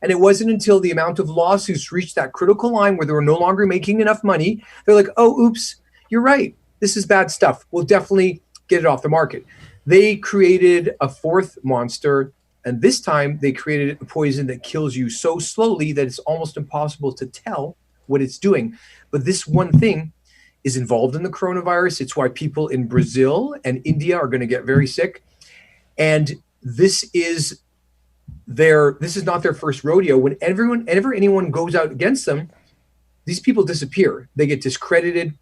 And it wasn't until the amount of lawsuits reached that critical line where they were no longer making enough money. They're like, oh, oops, you're right. This is bad stuff. We'll definitely get it off the market. They created a fourth monster. And this time they created a poison that kills you so slowly that it's almost impossible to tell what it's doing. But this one thing is involved in the coronavirus. It's why people in Brazil and India are going to get very sick. And this is not their first rodeo. Whenever anyone goes out against them, these people disappear. They get discredited.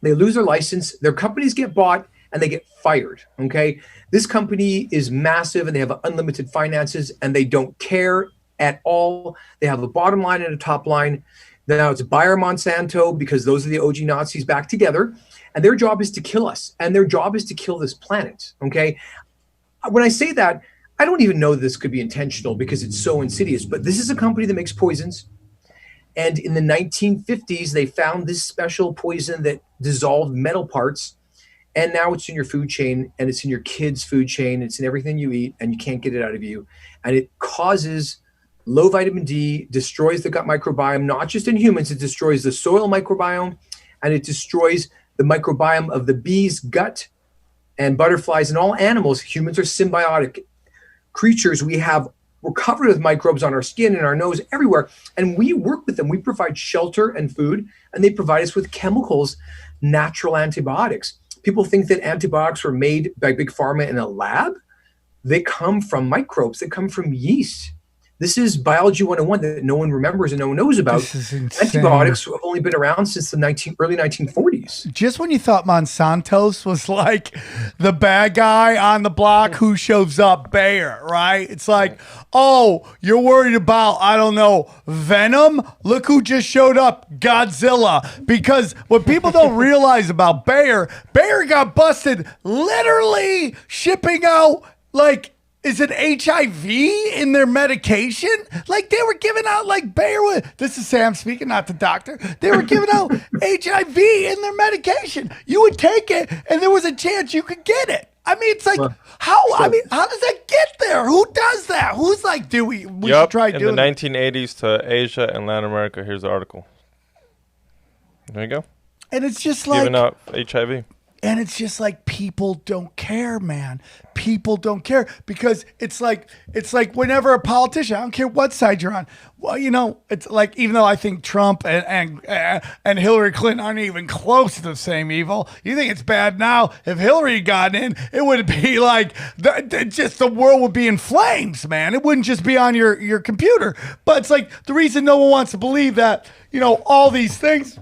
They lose their license. Their companies get bought and they get fired. Okay. This company is massive and they have unlimited finances and they don't care at all. They have a bottom line and a top line. Now it's Bayer Monsanto because those are the OG Nazis back together. And their job is to kill us. And their job is to kill this planet. Okay. When I say that, I don't even know this could be intentional because it's so insidious, but this is a company that makes poisons. And in the 1950s, they found this special poison that dissolved metal parts. And now it's in your food chain, and it's in your kids' food chain. It's in everything you eat, and you can't get it out of you. And it causes low vitamin D, destroys the gut microbiome, not just in humans. It destroys the soil microbiome, and it destroys the microbiome of the bees' gut and butterflies and all animals. Humans are symbiotic creatures. We're covered with microbes on our skin and our nose, everywhere. And we work with them. We provide shelter and food, and they provide us with chemicals, natural antibiotics. People think that antibiotics were made by Big Pharma in a lab. They come from microbes. They come from yeast. This is biology 101 that no one remembers and no one knows about. This is insane. Antibiotics have only been around since the early 1940s. Just when you thought Monsanto's was like the bad guy on the block, who shows up? Bayer, right? It's like, oh, you're worried about, I don't know, Venom? Look who just showed up, Godzilla. Because what people don't realize about Bayer got busted literally shipping out, like, is it HIV in their medication? Like, they were giving out, like, Bayer. This is Sam speaking, not the doctor. They were giving out HIV in their medication. You would take it, and there was a chance you could get it. I mean, it's like, how does that get there? Who does that? Who's like, we should try doing it. In the 1980s to Asia and Latin America, here's the article. There you go. And it's just like, giving out HIV. And it's just like, people don't care, man. People don't care, because it's like whenever a politician, I don't care what side you're on. Well, you know, it's like, even though I think Trump and Hillary Clinton aren't even close to the same evil, you think it's bad now. If Hillary got in, it would be like just the world would be in flames, man. It wouldn't just be on your computer. But it's like, the reason no one wants to believe that, you know, all these things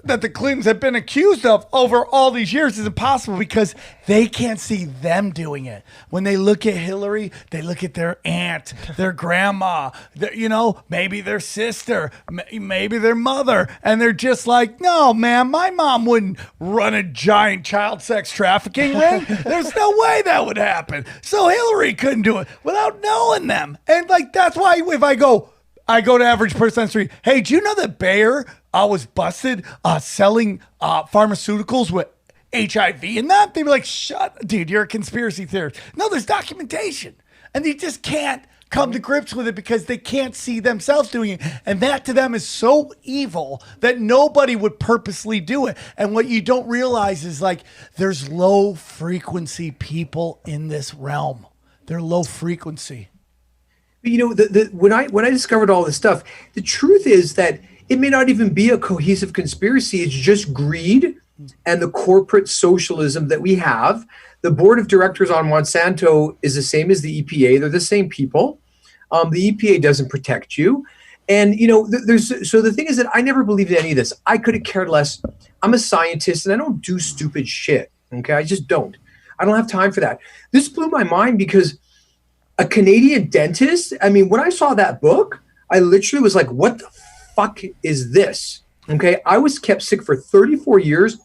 that the Clintons have been accused of over all these years is impossible, because they can't see them doing it. When they look at Hillary, they look at their aunt, their grandma, you know, maybe their sister, maybe their mother, and they're just like, no, man, my mom wouldn't run a giant child sex trafficking ring. There's no way that would happen. So Hillary couldn't do it without knowing them. And like, that's why if I go to average person on the street, hey, do you know that Bayer was busted selling pharmaceuticals with HIV in that? They'd be like, dude, you're a conspiracy theorist. No, there's documentation. And they just can't come to grips with it because they can't see themselves doing it. And that to them is so evil that nobody would purposely do it. And what you don't realize is, like, there's low frequency people in this realm. They're low frequency. You know, when I discovered all this stuff, the truth is that it may not even be a cohesive conspiracy. It's just greed and the corporate socialism that we have. The board of directors on Monsanto is the same as the EPA. They're the same people. The EPA doesn't protect you. And, you know, so the thing is that I never believed in any of this. I could have cared less. I'm a scientist and I don't do stupid shit. Okay. I just don't. I don't have time for that. This blew my mind because a Canadian dentist, I mean, when I saw that book, I literally was like, what the fuck is this? Okay. I was kept sick for 34 years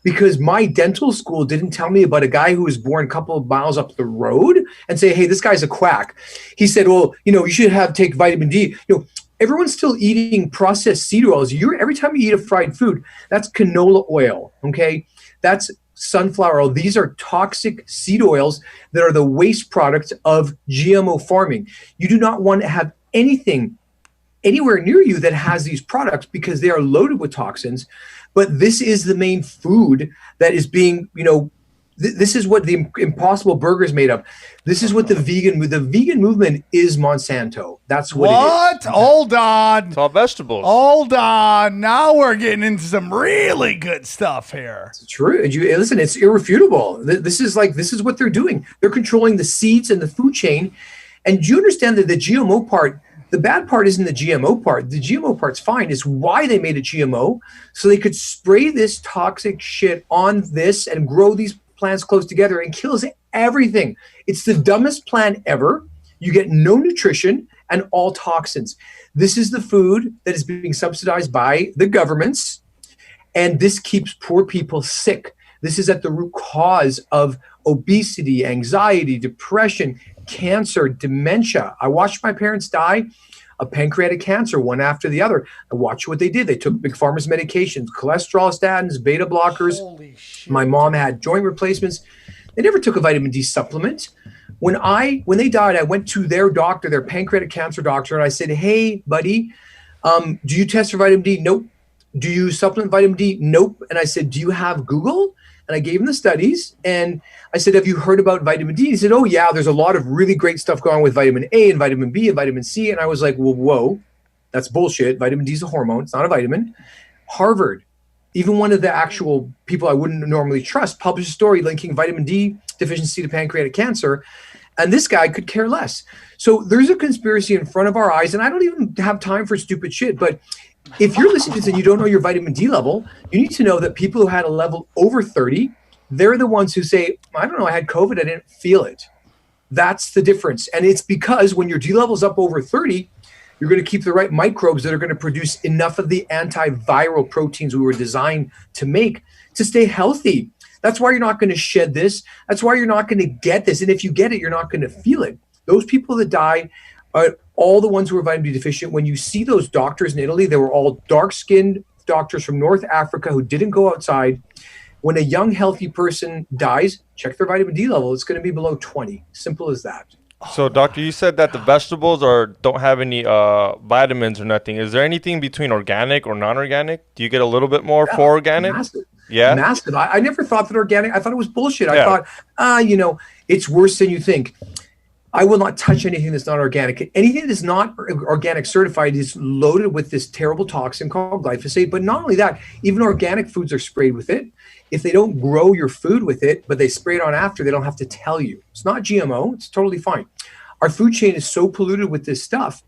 because my dental school didn't tell me about a guy who was born a couple of miles up the road and say, hey, this guy's a quack. He said, well, you know, you should take vitamin D. You know, everyone's still eating processed seed oils. Every time you eat a fried food, that's canola oil. Okay. That's sunflower oil. These are toxic seed oils that are the waste product of GMO farming. You do not want to have anything anywhere near you that has these products because they are loaded with toxins. But this is the main food that is being, you know, this is what the Impossible Burger is made of. This is what the vegan movement is Monsanto. That's what it is. Hold on. It's all vegetables. Hold on. Now we're getting into some really good stuff here. It's true. Listen, it's irrefutable. This is what they're doing. They're controlling the seeds and the food chain. And do you understand that the GMO part, the bad part isn't the GMO part. The GMO part's fine. It's why they made a GMO, so they could spray this toxic shit on this and grow these plants close together and kills everything. It's the dumbest plant ever. You get no nutrition and all toxins. This is the food that is being subsidized by the governments, and this keeps poor people sick. This is at the root cause of obesity, anxiety, depression, cancer, dementia. I watched my parents die of pancreatic cancer, one after the other. I watched what they did. They took Big Pharma's medications, cholesterol statins, beta blockers. Holy shit. My mom had joint replacements. They never took a vitamin D supplement. When they died, I went to their doctor, their pancreatic cancer doctor, and I said, "Hey, buddy, do you test for vitamin D? Nope. Do you supplement vitamin D? Nope." And I said, "Do you have Google?" And I gave him the studies, and I said, "Have you heard about vitamin D?" He said, "Oh yeah, there's a lot of really great stuff going on with vitamin A and vitamin B and vitamin C." And I was like, "Well, whoa, that's bullshit. Vitamin D is a hormone. It's not a vitamin." Harvard, even one of the actual people I wouldn't normally trust, published a story linking vitamin D deficiency to pancreatic cancer. And this guy could care less. So there's a conspiracy in front of our eyes, and I don't even have time for stupid shit. But if you're listening to this and you don't know your vitamin D level, you need to know that people who had a level over 30, they're the ones who say, "I don't know, I had COVID, I didn't feel it." That's the difference. And it's because when your D level's up over 30, you're going to keep the right microbes that are going to produce enough of the antiviral proteins we were designed to make to stay healthy. That's why you're not going to shed this. That's why you're not going to get this. And if you get it, you're not going to feel it. Those people that die are all the ones who are vitamin D deficient. When you see those doctors in Italy, they were all dark-skinned doctors from North Africa who didn't go outside. When a young, healthy person dies, check their vitamin D level. It's going to be below 20. Simple as that. So, doctor, you said that the vegetables don't have any vitamins or nothing. Is there anything between organic or non-organic? Do you get a little bit more for organic? Massive. Yeah. Massive. I never thought that organic, I thought it was bullshit. Yeah. I thought, it's worse than you think. I will not touch anything that's not organic. Anything that is not organic certified is loaded with this terrible toxin called glyphosate. But not only that, even organic foods are sprayed with it. If they don't grow your food with it, but they spray it on after, they don't have to tell you. It's not GMO. It's totally fine. Our food chain is so polluted with this stuff.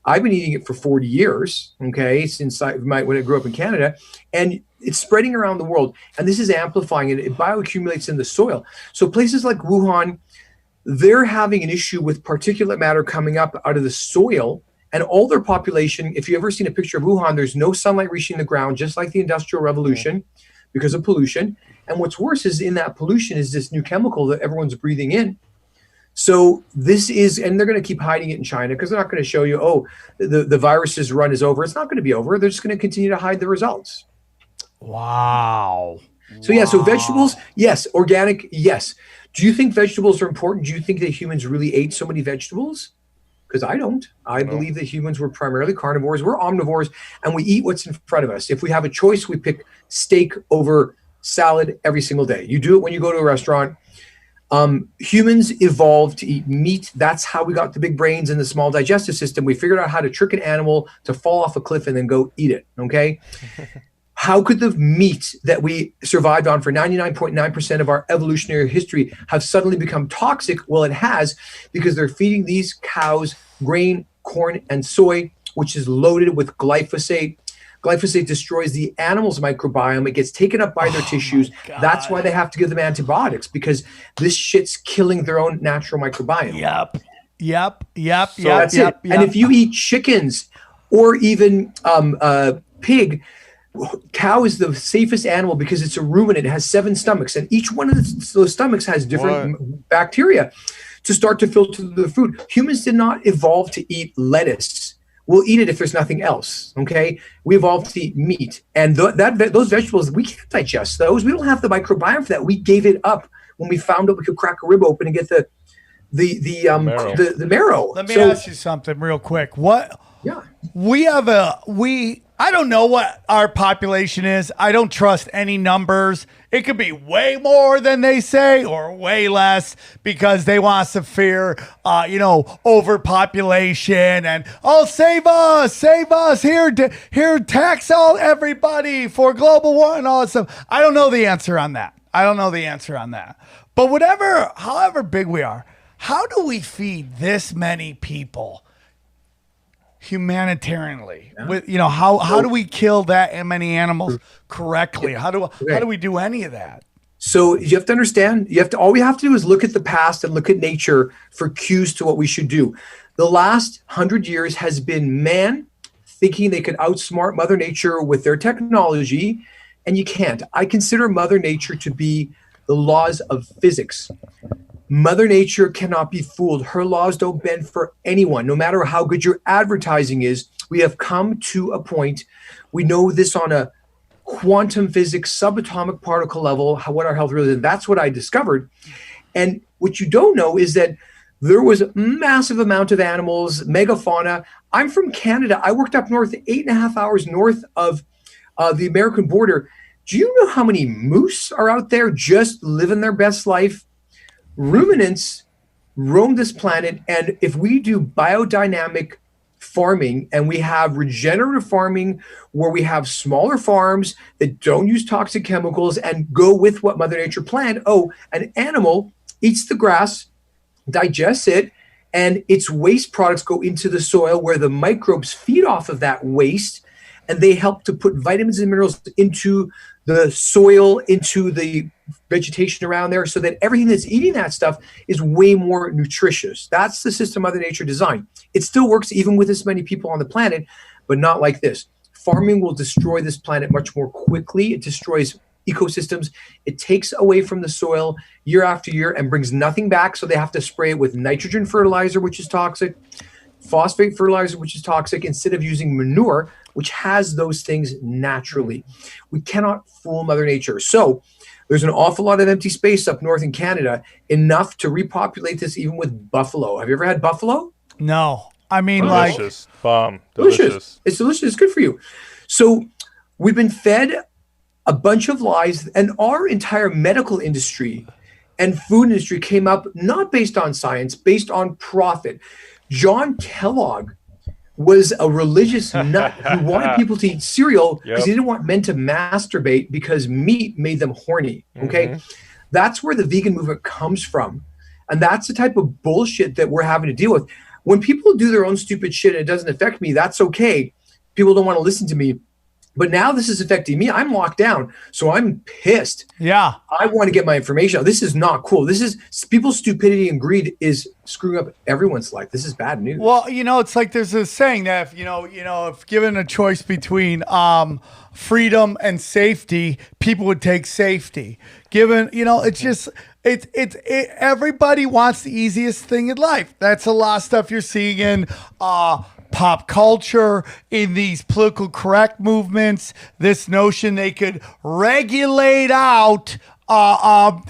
I've been eating it for 40 years, okay, since when I grew up in Canada, and it's spreading around the world. And this is amplifying it. It bioaccumulates in the soil. So places like Wuhan, they're having an issue with particulate matter coming up out of the soil, and all their population, if you've ever seen a picture of Wuhan, there's no sunlight reaching the ground, just like the Industrial Revolution, because of pollution. And what's worse is in that pollution is this new chemical that everyone's breathing in. So this is, and they're going to keep hiding it in China because they're not going to show you, oh, the virus's run is over. It's not going to be over. They're just going to continue to hide the results. Wow. So yeah, so vegetables, yes. Organic, yes. Do you think vegetables are important? Do you think that humans really ate so many vegetables? Because I don't. I believe that humans were primarily carnivores. We're omnivores, and we eat what's in front of us. If we have a choice, we pick steak over salad every single day. You do it when you go to a restaurant. Humans evolved to eat meat. That's how we got the big brains and the small digestive system. We figured out how to trick an animal to fall off a cliff and then go eat it. Okay. How could the meat that we survived on for 99.9% of our evolutionary history have suddenly become toxic? Well, it has, because they're feeding these cows grain, corn, and soy, which is loaded with glyphosate. Glyphosate destroys the animal's microbiome. It gets taken up by their tissues. That's why they have to give them antibiotics, because this shit's killing their own natural microbiome. Yep. So that's it. And if you eat chickens or even pig, cow is the safest animal because it's a ruminant. It has 7 stomachs, and each one of those stomachs has different bacteria to start to filter the food. Humans did not evolve to eat lettuce. We'll eat it if there's nothing else, okay? We evolved to eat meat. And those vegetables, we can't digest those. We don't have the microbiome for that. We gave it up when we found out we could crack a rib open and get the marrow. Let me ask you something real quick. I don't know what our population is. I don't trust any numbers. It could be way more than they say or way less because they want us to fear, overpopulation and, save us, here, tax everybody for global war and all that stuff. I don't know the answer on that. But however big we are, how do we feed this many people humanitarianly? With how do we kill that many animals correctly? How do we do any of that? So you have to understand, all we have to do is look at the past and look at nature for cues to what we should do. The last 100 years has been man thinking they could outsmart Mother Nature with their technology, and you can't. I consider Mother Nature to be the laws of physics. Mother Nature cannot be fooled. Her laws don't bend for anyone, no matter how good your advertising is. We have come to a point, we know this on a quantum physics, subatomic particle level, what our health really is. That's what I discovered. And what you don't know is that there was a massive amount of animals, megafauna. I'm from Canada. I worked up north, 8.5 hours north of the American border. Do you know how many moose are out there just living their best life? Ruminants roam this planet, and if we do biodynamic farming and we have regenerative farming where we have smaller farms that don't use toxic chemicals and go with what Mother Nature planned, an animal eats the grass, digests it, and its waste products go into the soil where the microbes feed off of that waste, and they help to put vitamins and minerals into the soil, into the vegetation around there, so that everything that's eating that stuff is way more nutritious. That's the system Mother Nature designed. It still works even with this many people on the planet, but not like this. Farming will destroy this planet much more quickly. It destroys ecosystems. It takes away from the soil year after year and brings nothing back, so they have to spray it with nitrogen fertilizer, which is toxic, phosphate fertilizer, which is toxic, instead of using manure, which has those things naturally. We cannot fool Mother Nature. So there's an awful lot of empty space up north in Canada, enough to repopulate this even with buffalo. Have you ever had buffalo? No. I mean, Delicious. Bomb. Delicious. It's delicious. It's good for you. So we've been fed a bunch of lies, and our entire medical industry and food industry came up not based on science, based on profit. John Kellogg was a religious nut who wanted people to eat cereal because he didn't want men to masturbate because meat made them horny. Okay. That's where the vegan movement comes from. And that's the type of bullshit that we're having to deal with. When people do their own stupid shit and it doesn't affect me, that's okay. People don't want to listen to me. But now this is affecting me. I'm locked down. So I'm pissed. Yeah. I want to get my information out. This is not cool. This is people's stupidity and greed is screwing up everyone's life. This is bad news. Well, it's like there's a saying that if given a choice between freedom and safety, people would take safety. Given, it's just everybody wants the easiest thing in life. That's a lot of stuff you're seeing in pop culture, in these political correct movements, this notion they could regulate out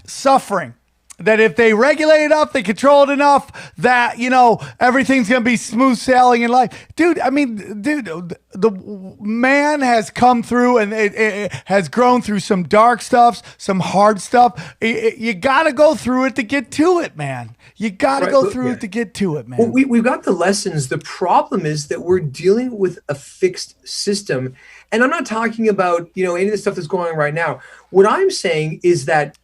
suffering. That if they regulate it enough, they control it enough, that, everything's going to be smooth sailing in life. Dude, the man has come through and it has grown through some dark stuff, some hard stuff. You got to go through it to get to it, man. You got to go through it to get to it, man. Well, we've got the lessons. The problem is that we're dealing with a fixed system. And I'm not talking about, any of the stuff that's going on right now. What I'm saying is that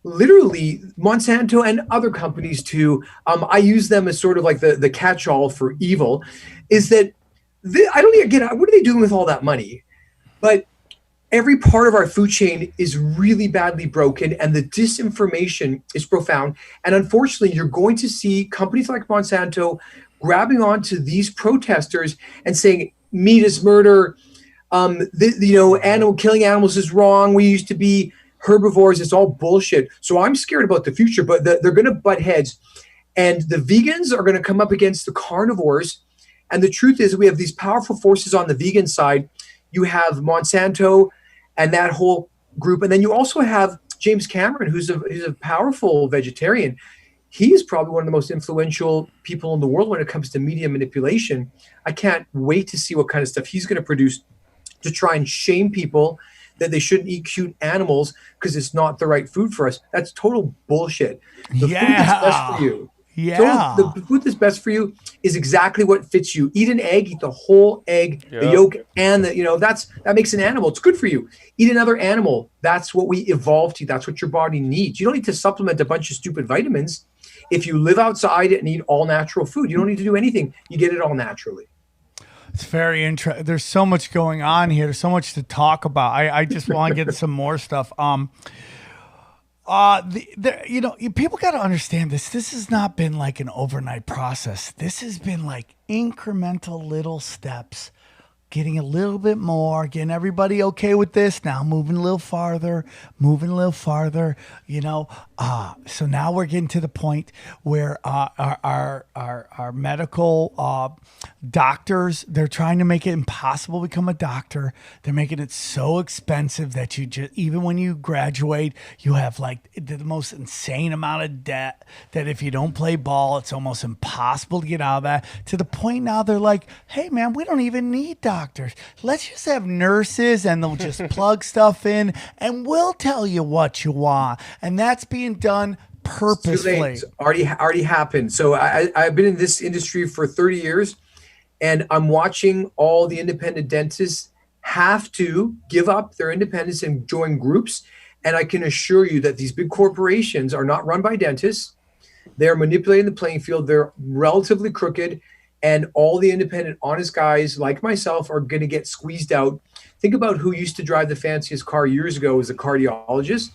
literally Monsanto and other companies too, I use them as sort of like the catch-all for evil, is that I don't even get what are they doing with all that money? But every part of our food chain is really badly broken, and the disinformation is profound. And unfortunately, you're going to see companies like Monsanto grabbing onto these protesters and saying meat is murder, killing animals is wrong. We used to be herbivores. It's all bullshit. So I'm scared about the future, but they're going to butt heads, and the vegans are going to come up against the carnivores. And the truth is, we have these powerful forces on the vegan side. You have Monsanto and that whole group, and then you also have James Cameron, who's a powerful vegetarian. He is probably one of the most influential people in the world when it comes to media manipulation. I can't wait to see what kind of stuff he's going to produce to try and shame people that they shouldn't eat cute animals because it's not the right food for us. That's total bullshit. The food that's best for you. Yeah. The food that's best for you is exactly what fits you. Eat an egg, eat the whole egg, the yolk, and that makes an animal. It's good for you. Eat another animal. That's what we evolved to. That's what your body needs. You don't need to supplement a bunch of stupid vitamins. If you live outside and eat all natural food, you don't need to do anything. You get it all naturally. It's very interesting. There's so much going on here. There's so much to talk about. I just want to get some more stuff. People got to understand this. This has not been like an overnight process. This has been like incremental little steps getting a little bit more, getting everybody okay with this. Now moving a little farther, you know. So now we're getting to the point where our medical doctors, they're trying to make it impossible to become a doctor. They're making it so expensive that you just, even when you graduate, you have like the most insane amount of debt that if you don't play ball, it's almost impossible to get out of that. To the point now they're like, hey man, we don't even need doctors. Let's just have nurses and they'll just plug stuff in and we'll tell you what you want. And that's being done purposefully. It's already happened. So I've been in this industry for 30 years and I'm watching all the independent dentists have to give up their independence and join groups. And I can assure you that these big corporations are not run by dentists. They're manipulating the playing field. They're relatively crooked. And all the independent, honest guys like myself are going to get squeezed out. Think about who used to drive the fanciest car years ago as a cardiologist.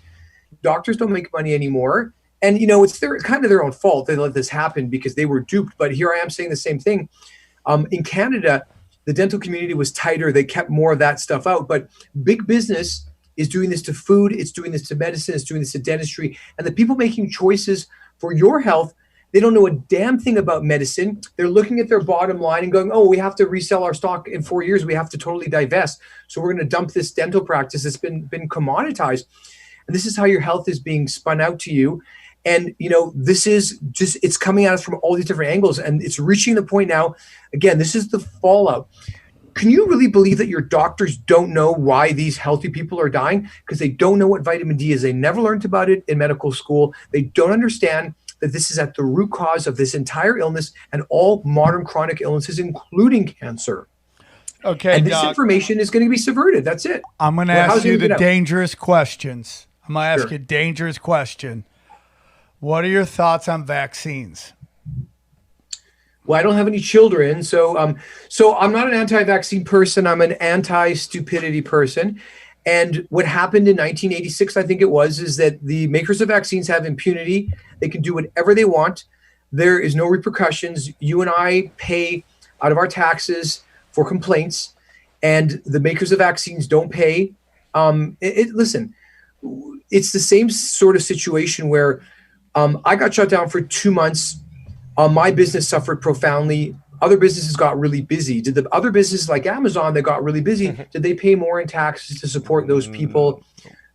Doctors don't make money anymore. And, you know, it's kind of their own fault. They let this happen because they were duped. But here I am saying the same thing. In Canada, the dental community was tighter. They kept more of that stuff out. But big business is doing this to food. It's doing this to medicine. It's doing this to dentistry. And the people making choices for your health, they don't know a damn thing about medicine. They're looking at their bottom line and going, oh, we have to resell our stock in 4 years. We have to totally divest. So we're going to dump this dental practice that's been commoditized. And this is how your health is being spun out to you. And, you know, this is just, it's coming at us from all these different angles. And it's reaching the point now, again, this is the fallout. Can you really believe that your doctors don't know why these healthy people are dying? Because they don't know what vitamin D is. They never learned about it in medical school. They don't understand that this is at the root cause of this entire illness and all modern chronic illnesses, including cancer. Okay, and this Doc, information is going to be subverted. That's it. I'm going to ask you the dangerous questions. I'm going to ask you a dangerous question. What are your thoughts on vaccines? Well, I don't have any children, so I'm not an anti-vaccine person. I'm an anti-stupidity person. And what happened in 1986, I think it was, is that the makers of vaccines have impunity. They can do whatever they want. There is no repercussions. You and I pay out of our taxes for complaints, and the makers of vaccines don't pay. Listen, it's the same sort of situation where I got shut down for 2 months. My business suffered profoundly. Other businesses got really busy. Did the other businesses like Amazon that got really busy, did they pay more in taxes to support those people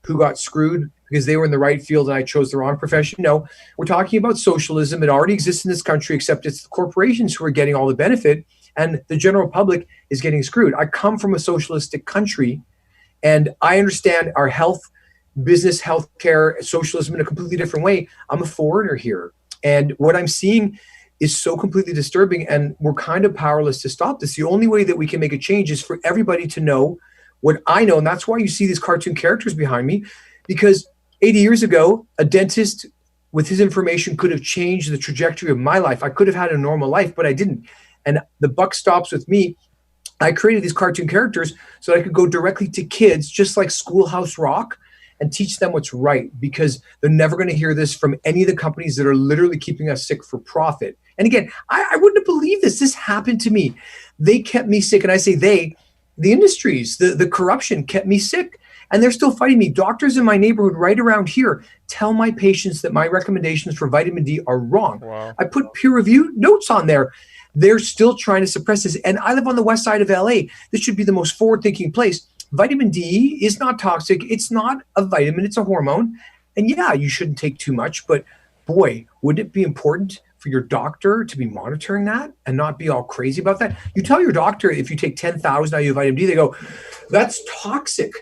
who got screwed because they were in the right field and I chose the wrong profession? No. We're talking about socialism. It already exists in this country, except it's the corporations who are getting all the benefit and the general public is getting screwed. I come from a socialistic country and I understand our health, business, healthcare, socialism in a completely different way. I'm a foreigner here. And what I'm seeing is so completely disturbing, and we're kind of powerless to stop this. The only way that we can make a change is for everybody to know what I know, and that's why you see these cartoon characters behind me, because 80 years ago, a dentist with his information could have changed the trajectory of my life. I could have had a normal life, but I didn't. And the buck stops with me. I created these cartoon characters so that I could go directly to kids, just like Schoolhouse Rock, and teach them what's right, because they're never going to hear this from any of the companies that are literally keeping us sick for profit. And again, I wouldn't have believed this. This happened to me. They kept me sick. And I say they, the industries, the corruption kept me sick. And they're still fighting me. Doctors in my neighborhood right around here tell my patients that my recommendations for vitamin D are wrong. Wow. I put peer-reviewed notes on there. They're still trying to suppress this. And I live on the west side of LA. This should be the most forward-thinking place. Vitamin D is not toxic. It's not a vitamin. It's a hormone. And yeah, you shouldn't take too much. But boy, wouldn't it be important for your doctor to be monitoring that and not be all crazy about that? You tell your doctor if you take 10,000 IU of vitamin D, they go, that's toxic.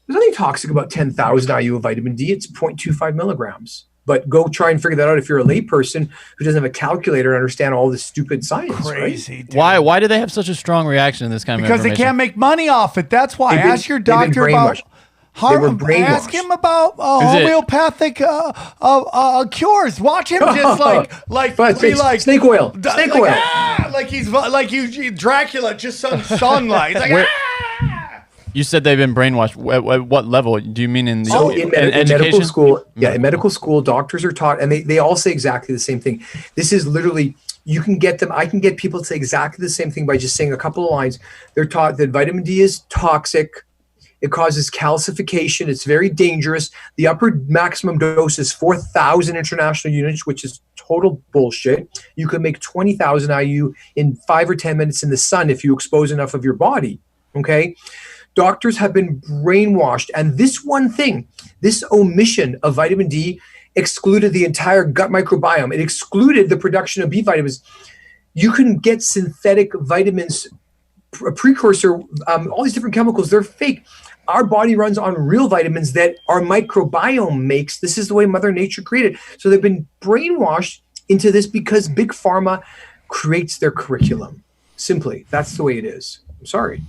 There's nothing toxic about 10,000 IU of vitamin D. It's 0.25 milligrams. But go try and figure that out if you're a layperson who doesn't have a calculator and understand all this stupid science. Crazy. Right? Why do they have such a strong reaction to this kind of information? Because they can't make money off it. That's why. Ask your doctor about ask him about homeopathic cures. Watch him just like snake oil. Snake oil. Like he's like you Dracula just sunlight. He's like, You said they've been brainwashed. At what level? Do you mean in the So in medical education? school, in medical school, doctors are taught, and they all say exactly the same thing. This is literally, you can get them, I can get people to say exactly the same thing by just saying a couple of lines. They're taught that vitamin D is toxic. It causes calcification. It's very dangerous. The upper maximum dose is 4,000 international units, which is total bullshit. You can make 20,000 IU in 5 or 10 minutes in the sun if you expose enough of your body. Okay? Doctors have been brainwashed. And this one thing, this omission of vitamin D excluded the entire gut microbiome. It excluded the production of B vitamins. You can get synthetic vitamins, a precursor, all these different chemicals, they're fake. Our body runs on real vitamins that our microbiome makes. This is the way Mother Nature created. So they've been brainwashed into this because Big Pharma creates their curriculum. Simply, that's the way it is. I'm sorry.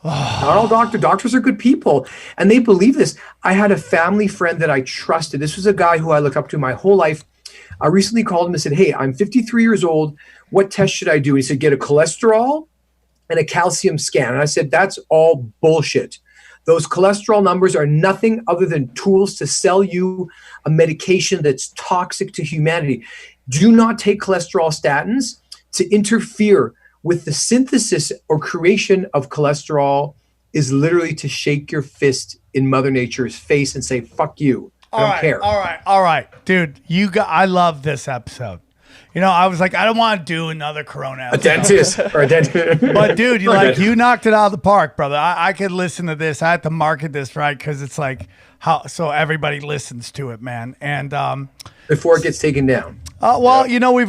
Not all doctors are good people, and they believe this. I had a family friend that I trusted. This was a guy who I looked up to my whole life. I recently called him and said, "Hey, I'm 53 years old. What test should I do?" He said, "Get a cholesterol and a calcium scan." And I said, "That's all bullshit. Those cholesterol numbers are nothing other than tools to sell you a medication that's toxic to humanity. Do not take cholesterol statins to interfere with the synthesis or creation of cholesterol is literally to shake your fist in Mother Nature's face and say, fuck you. I don't care." All right. Dude, I love this episode. I was like, I don't want to do another Corona episode. Dentist or a dentist. But dude, you knocked it out of the park, brother. I could listen to this. I had to market this right because it's like so everybody listens to it, man. And before it gets taken down. We've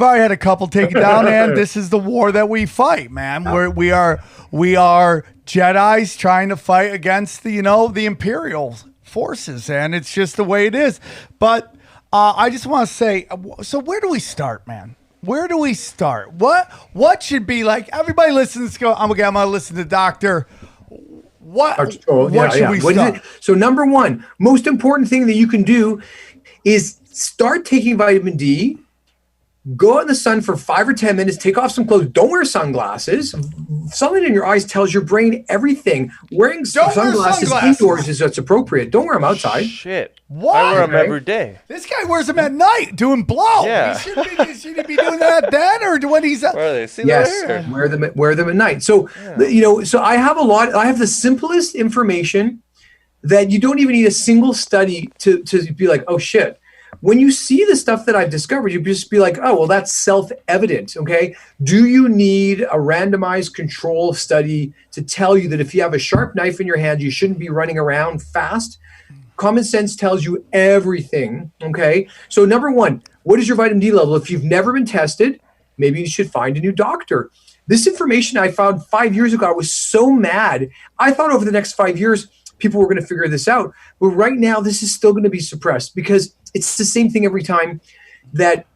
already had a couple taken down, and this is the war that we fight, man. We are Jedis trying to fight against the Imperial forces, and it's just the way it is. But I just want to say, so where do we start, man? Where do we start? What should be like? Everybody listens. I'm gonna listen to Doctor. What should we start? So number one, most important thing that you can do is start taking vitamin D. Go out in the sun for 5 or 10 minutes, take off some clothes. Don't wear sunglasses. Sunlight in your eyes tells your brain everything. Wearing sunglasses indoors is what's appropriate. Don't wear them outside. Shit. What? I wear them every day. This guy wears them at night doing blow. Yeah. He shouldn't be doing that then or when he's Where are they? See yes, there? wear them at night. So, so I have the simplest information that you don't even need a single study to be like, oh shit. When you see the stuff that I've discovered, you just be like, oh, well, that's self-evident, okay? Do you need a randomized control study to tell you that if you have a sharp knife in your hand, you shouldn't be running around fast? Common sense tells you everything, okay? So number one, what is your vitamin D level? If you've never been tested, maybe you should find a new doctor. This information I found 5 years ago, I was so mad. I thought over the next 5 years, people were going to figure this out. But right now, this is still going to be suppressed because it's the same thing every time, that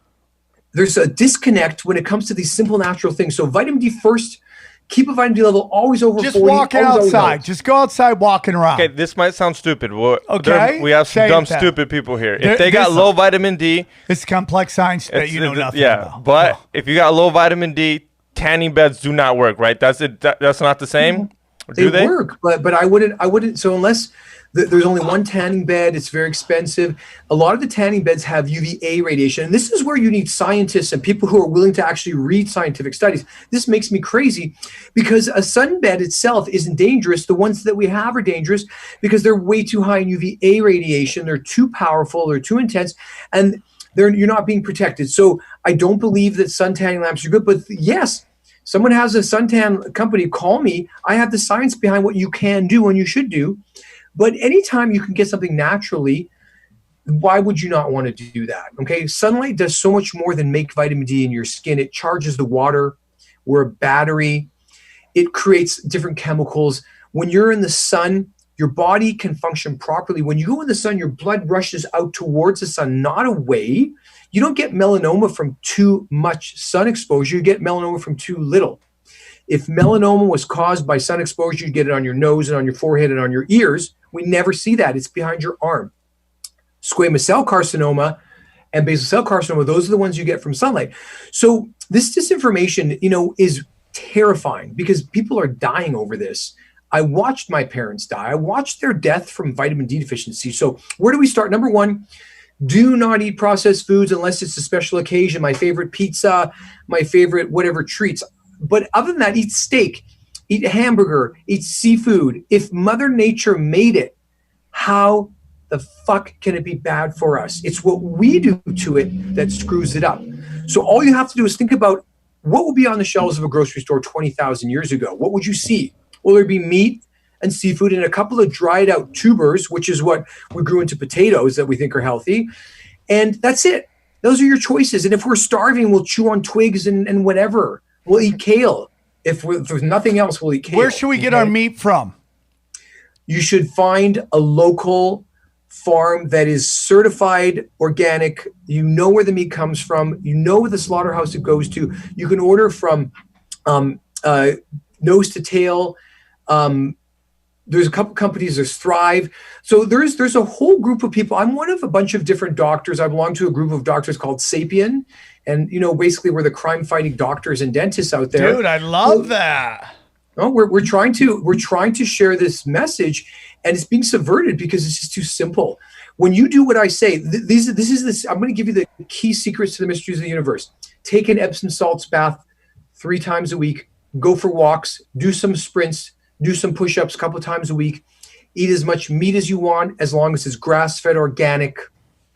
there's a disconnect when it comes to these simple natural things. So vitamin D first, keep a vitamin D level always over 40. Just walk outside. Just go outside walking around. Okay, this might sound stupid. Okay. We have some dumb, stupid people here. If they got low vitamin D. It's complex science that you know nothing about. But if you got low vitamin D, tanning beds do not work, right? That's it. That's not the same? Do they work, but I wouldn't. So unless there's only one tanning bed, it's very expensive. A lot of the tanning beds have UVA radiation. And this is where you need scientists and people who are willing to actually read scientific studies. This makes me crazy because a sunbed itself isn't dangerous. The ones that we have are dangerous because they're way too high in UVA radiation. They're too powerful. They're too intense. And you're not being protected. So I don't believe that sun tanning lamps are good. But yes, someone has a suntan company, call me. I have the science behind what you can do and you should do. But anytime you can get something naturally, why would you not want to do that? Okay, sunlight does so much more than make vitamin D in your skin. It charges the water. We're a battery. It creates different chemicals. When you're in the sun, your body can function properly. When you go in the sun, your blood rushes out towards the sun, not away. You don't get melanoma from too much sun exposure. You get melanoma from too little. If melanoma was caused by sun exposure, you'd get it on your nose and on your forehead and on your ears. We never see that. It's behind your arm. Squamous cell carcinoma and basal cell carcinoma, those are the ones you get from sunlight. So this disinformation, is terrifying because people are dying over this. I watched my parents die. I watched their death from vitamin D deficiency. So where do we start? Number one, do not eat processed foods unless it's a special occasion. My favorite pizza, my favorite whatever treats. But other than that, eat steak, eat a hamburger, eat seafood. If Mother Nature made it, how the fuck can it be bad for us? It's what we do to it that screws it up. So all you have to do is think about what would be on the shelves of a grocery store 20,000 years ago. What would you see? Well, there'd be meat and seafood and a couple of dried out tubers, which is what we grew into potatoes that we think are healthy. And that's it. Those are your choices. And if we're starving, we'll chew on twigs and whatever. We'll eat kale. If there's nothing else, we'll eat kale. Where should we get our meat from? You should find a local farm that is certified organic. You know where the meat comes from. You know where the slaughterhouse it goes to. You can order from nose to tail. There's a couple companies, there's Thrive. So there's a whole group of people. I'm one of a bunch of different doctors. I belong to a group of doctors called Sapien. And, basically we're the crime-fighting doctors and dentists out there. Dude, I love that. Oh, we're trying to share this message, and it's being subverted because it's just too simple. When you do what I say, I'm going to give you the key secrets to the mysteries of the universe. Take an Epsom salts bath 3 times a week. Go for walks. Do some sprints. Do some push-ups a couple of times a week. Eat as much meat as you want, as long as it's grass-fed organic.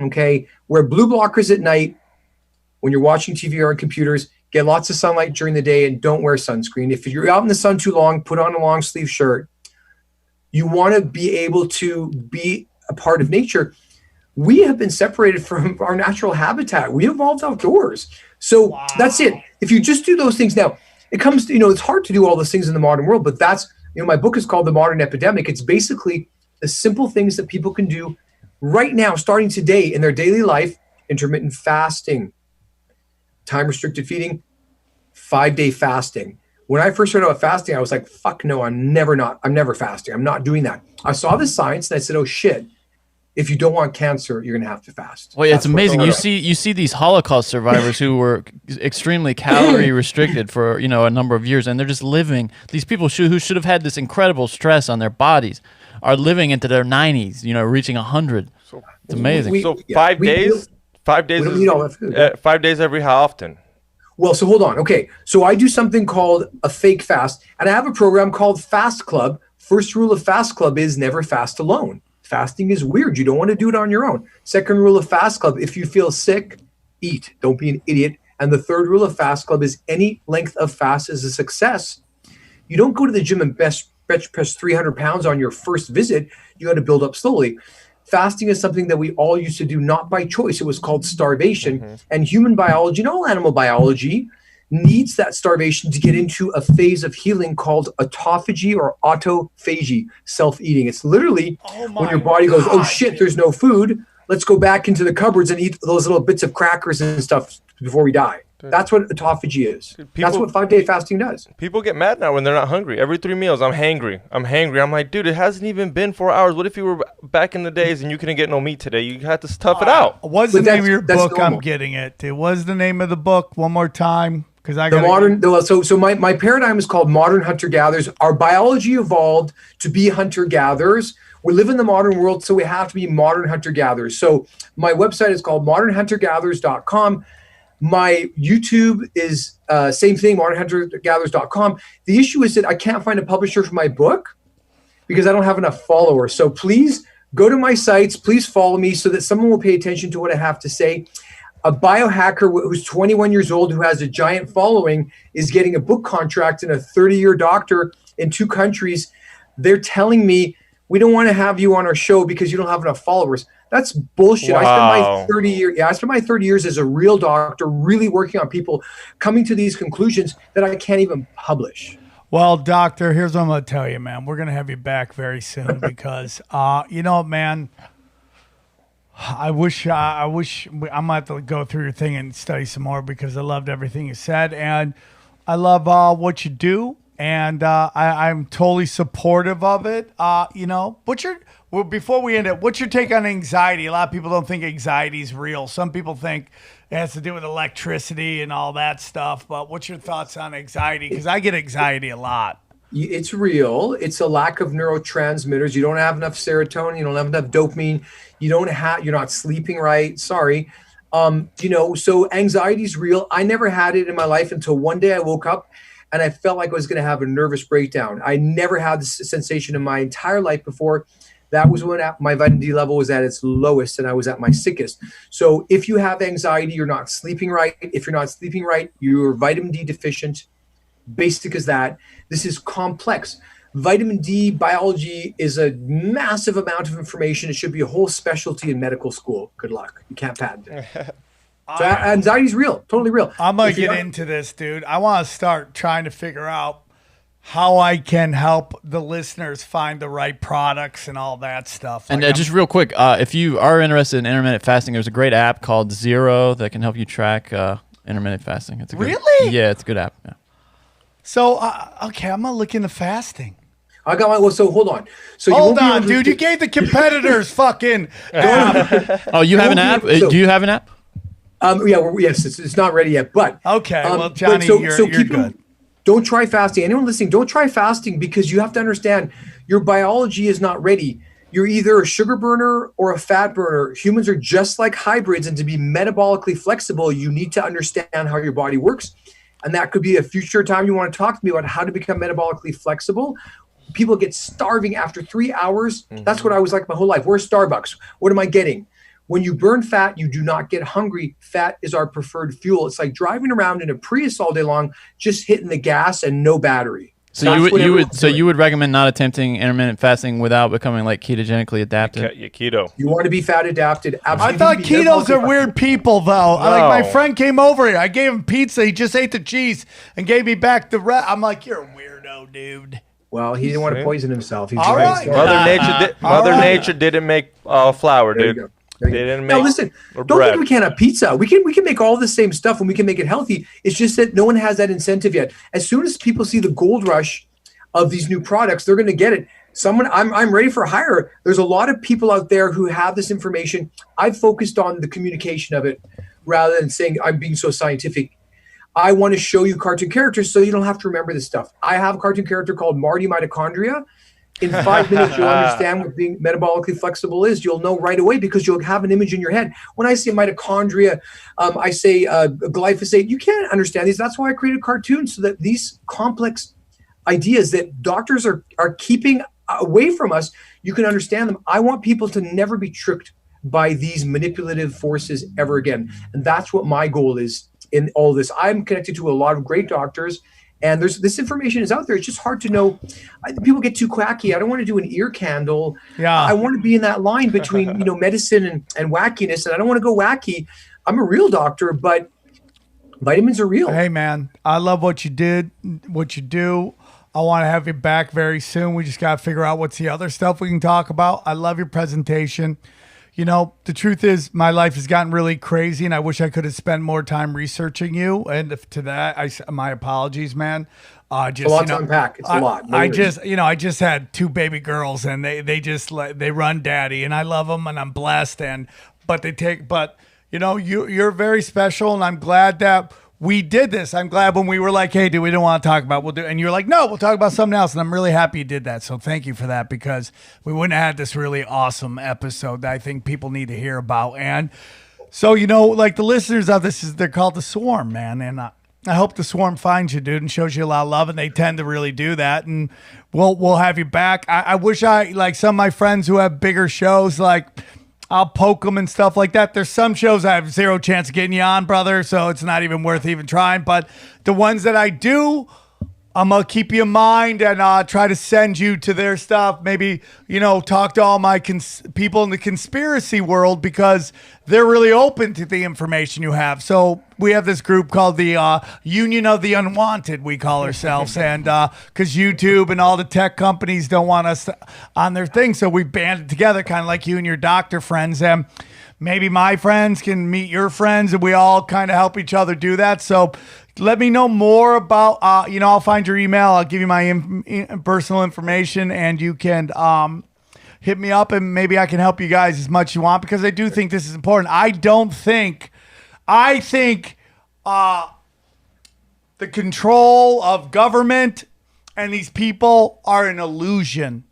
Okay. Wear blue blockers at night when you're watching TV or on computers. Get lots of sunlight during the day and don't wear sunscreen. If you're out in the sun too long, put on a long sleeve shirt. You want to be able to be a part of nature. We have been separated from our natural habitat. We evolved outdoors. So That's it. If you just do those things now, it comes to, it's hard to do all those things in the modern world, but that's, my book is called The Modern Epidemic. It's basically the simple things that people can do right now, starting today in their daily life: intermittent fasting, time restricted feeding, 5-day fasting. When I first heard about fasting, I was like, fuck no, I'm never fasting. I'm not doing that. I saw the science and I said, oh shit, if you don't want cancer, you're going to have to fast. Well, yeah, it's amazing. You see these Holocaust survivors who were extremely calorie restricted for, a number of years, and they're just living. These people who should have had this incredible stress on their bodies are living into their 90s, reaching 100. It's amazing. 5 days? 5 days we don't eat all that food. 5 days every how often? Well, so hold on. Okay. So I do something called a fake fast, and I have a program called Fast Club. First rule of Fast Club is never fast alone. Fasting is weird. You don't want to do it on your own. Second rule of Fast Club, if you feel sick, eat. Don't be an idiot. And the third rule of Fast Club is any length of fast is a success. You don't go to the gym and bench press 300 pounds on your first visit. You got to build up slowly. Fasting is something that we all used to do, not by choice. It was called starvation. Mm-hmm. And human biology and all animal biology needs that starvation to get into a phase of healing called autophagy or autophagy, self-eating. It's literally when your body goes, oh shit, there's no food. Let's go back into the cupboards and eat those little bits of crackers and stuff before we die. That's what autophagy is. That's what 5-day fasting does. People get mad now when they're not hungry. Every 3 meals, I'm hangry. I'm like, dude, it hasn't even been 4 hours. What if you were back in the days and you couldn't get no meat today? You had to tough it out. What's the name of your book? Normal. I'm getting it. It was the name of the book. One more time. Because I got my paradigm is called modern hunter-gatherers. Our biology evolved to be hunter-gatherers. We live in the modern world, so we have to be modern hunter-gatherers. So my website is called modernhuntergatherers.com. My YouTube is same thing, modernhuntergatherers.com. The issue is that I can't find a publisher for my book because I don't have enough followers. So please go to my sites. Please follow me so that someone will pay attention to what I have to say. A biohacker who's 21 years old who has a giant following is getting a book contract and a 30-year doctor in 2 countries. They're telling me, we don't want to have you on our show because you don't have enough followers. That's bullshit. Wow. I spent my 30 years as a real doctor, really working on people, coming to these conclusions that I can't even publish. Well, doctor, here's what I'm going to tell you, man. We're going to have you back very soon because, man, I wish I'm going to have to go through your thing and study some more because I loved everything you said. And I love what you do. And I'm totally supportive of it. Before we end it, what's your take on anxiety? A lot of people don't think anxiety is real. Some people think it has to do with electricity and all that stuff. But what's your thoughts on anxiety? Because I get anxiety a lot. It's real. It's a lack of neurotransmitters. You don't have enough serotonin. You don't have enough dopamine. You're not sleeping right. Sorry. So anxiety is real. I never had it in my life until one day I woke up and I felt like I was going to have a nervous breakdown. I never had this sensation in my entire life before. That was when my vitamin D level was at its lowest and I was at my sickest. So if you have anxiety, you're not sleeping right. If you're not sleeping right, you're vitamin D deficient. Basic as that. This is complex. Vitamin D biology is a massive amount of information. It should be a whole specialty in medical school. Good luck. You can't patent it. So anxiety is real, totally real. I'm going to get into this, dude. I want to start trying to figure out how I can help the listeners find the right products and all that stuff. And just real quick, if you are interested in intermittent fasting, there's a great app called Zero that can help you track intermittent fasting. It's a good, Really? Yeah, it's a good app. Yeah. So, okay, I'm going to look into fasting. I got my. Well, so hold on. So hold on, dude. You gave the competitors fucking app. Oh, you have an app? Do you have an app? Yes, it's not ready yet. But okay, well, Johnny, you're good. Don't try fasting. Anyone listening, don't try fasting because you have to understand your biology is not ready. You're either a sugar burner or a fat burner. Humans are just like hybrids, and to be metabolically flexible, you need to understand how your body works. And that could be a future time you want to talk to me about how to become metabolically flexible. People get starving after 3 hours. Mm-hmm. That's what I was like my whole life. Where's Starbucks? What am I getting? When you burn fat, you do not get hungry. Fat is our preferred fuel. It's like driving around in a Prius all day long, just hitting the gas and no battery. So you would recommend not attempting intermittent fasting without becoming like ketogenically adapted? Yeah, keto. You want to be fat adapted. Absolutely. I thought ketos are weird people, though. No. Like my friend came over here. I gave him pizza. He just ate the cheese and gave me back the rest. I'm like, you're a weirdo, dude. Well, he didn't want to poison himself. He's all right. Mother Nature didn't make flour, dude. They didn't make. Now listen, don't think we can't have pizza. We can make all the same stuff and we can make it healthy. It's just that no one has that incentive yet. As soon as people see the gold rush of these new products, they're going to get it. I'm ready for hire. There's a lot of people out there who have this information. I've focused on the communication of it rather than saying I'm being so scientific. I want to show you cartoon characters so you don't have to remember this stuff. I have a cartoon character called Marty Mitochondria. In 5 minutes, you'll understand what being metabolically flexible is. You'll know right away because you'll have an image in your head. When I say mitochondria, I say glyphosate. You can't understand these. That's why I created cartoons so that these complex ideas that doctors are keeping away from us, you can understand them. I want people to never be tricked by these manipulative forces ever again. And that's what my goal is in all this. I'm connected to a lot of great doctors, and this information is out there. It's just hard to know. People get too quacky. I don't want to do an ear candle. Yeah. I want to be in that line between medicine and wackiness, and I don't want to go wacky. I'm a real doctor, but vitamins are real. Hey, man, I love what you do. I want to have you back very soon. We just got to figure out what's the other stuff we can talk about. I love your presentation. The truth is my life has gotten really crazy and I wish I could have spent more time researching you. And to that, my apologies, man. It's a lot to unpack. It's a lot. No worries. I just had 2 baby girls and they run daddy and I love them and I'm blessed. You're very special and I'm glad that we did this. I'm glad when we were like, hey, dude, we don't want to talk about, and you're like, no, we'll talk about something else. And I'm really happy you did that. So thank you for that because we wouldn't have had this really awesome episode that I think people need to hear about. And so, like the listeners of this, they're called the Swarm, man. And I hope the Swarm finds you, dude, and shows you a lot of love. And they tend to really do that. And we'll have you back. I wish like some of my friends who have bigger shows, like I'll poke them and stuff like that. There's some shows I have 0 chance of getting you on, brother, so it's not even worth even trying. But the ones that I do, I'm going to keep you in mind and try to send you to their stuff. Maybe, talk to all my people in the conspiracy world because they're really open to the information you have. So we have this group called the Union of the Unwanted, we call ourselves. And because YouTube and all the tech companies don't want us on their thing. So we banded together kind of like you and your doctor friends. And maybe my friends can meet your friends and we all kind of help each other do that. So let me know more about, I'll find your email. I'll give you my personal information and you can hit me up and maybe I can help you guys as much as you want because I do think this is important. I think the control of government And these people are an illusion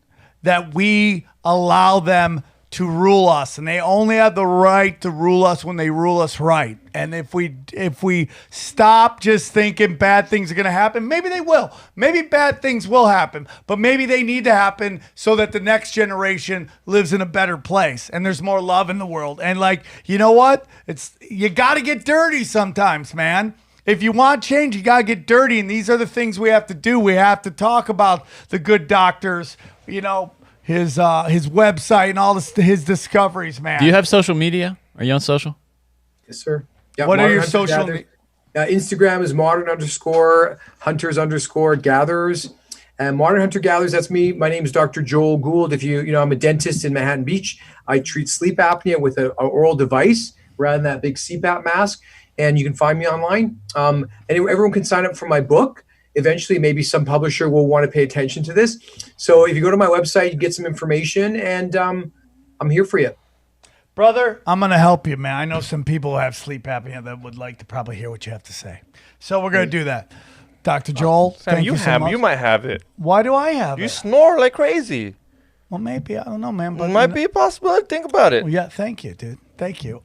that we allow them to rule us, and they only have the right to rule us when they rule us right. And if we stop just thinking bad things are going to happen, maybe they will. Maybe bad things will happen, but maybe they need to happen so that the next generation lives in a better place and there's more love in the world. And like, you know what? You got to get dirty sometimes, man. If you want change, you got to get dirty, and these are the things we have to do. We have to talk about the good doctors, you know, his website and all his discoveries, man. Do you have social media? Are you on social? Yes, sir. Yeah, What are Modern your Hunter social Gather- Instagram is modern_hunters_gatherers. And Modern Hunter Gatherers, that's me. My name is Dr. Joel Gould. If you know, I'm a dentist in Manhattan Beach. I treat sleep apnea with an oral device rather than that big CPAP mask. And you can find me online. And everyone can sign up for my book. Eventually, maybe some publisher will want to pay attention to this. So if you go to my website, you get some information, and I'm here for you. Brother, I'm going to help you, man. I know some people who have sleep apnea that would like to probably hear what you have to say. So we're going to do that. Dr. Joel, Sam, thank you so much. you might have it. Why do I have You it? snore like crazy. Well, maybe. I don't know, man. But It might be a possibility. Think about it. Well, yeah, thank you, dude. Thank you.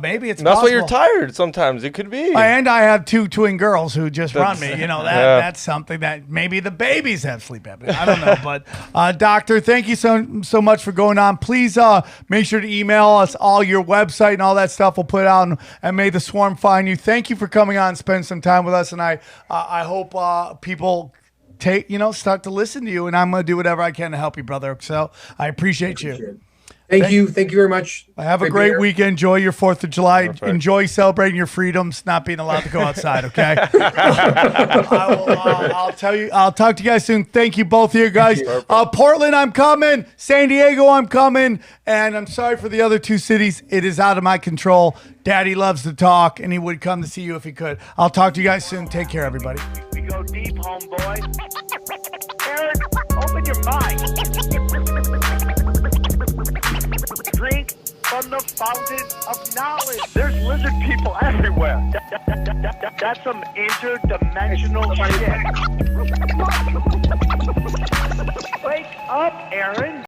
Maybe it's That's why you're possible. tired sometimes. It could be. And I have two twin girls who just run me. You know, yeah. that's something that maybe the babies have sleep apnea. I don't know. But, doctor, thank you so much for going on. Please make sure to email us all your website and all that stuff we'll put out, and may the swarm find you. Thank you for coming on and spending some time with us. And I hope people start to listen to you, and I'm going to do whatever I can to help you, brother. So I appreciate you. Thank you. Thank you very much. Have a great weekend. Enjoy your 4th of July. Enjoy celebrating your freedoms, not being allowed to go outside, okay? I'll talk to you guys soon. Thank you, both of you guys. Portland, I'm coming. San Diego, I'm coming. And I'm sorry for the other 2 cities. It is out of my control. Daddy loves to talk, and he would come to see you if he could. I'll talk to you guys soon. Take care, everybody. We go deep, homeboy. Aaron, open your mind. Drink from the fountain of knowledge. There's lizard people everywhere. That's some interdimensional shit. Wake up, Aaron.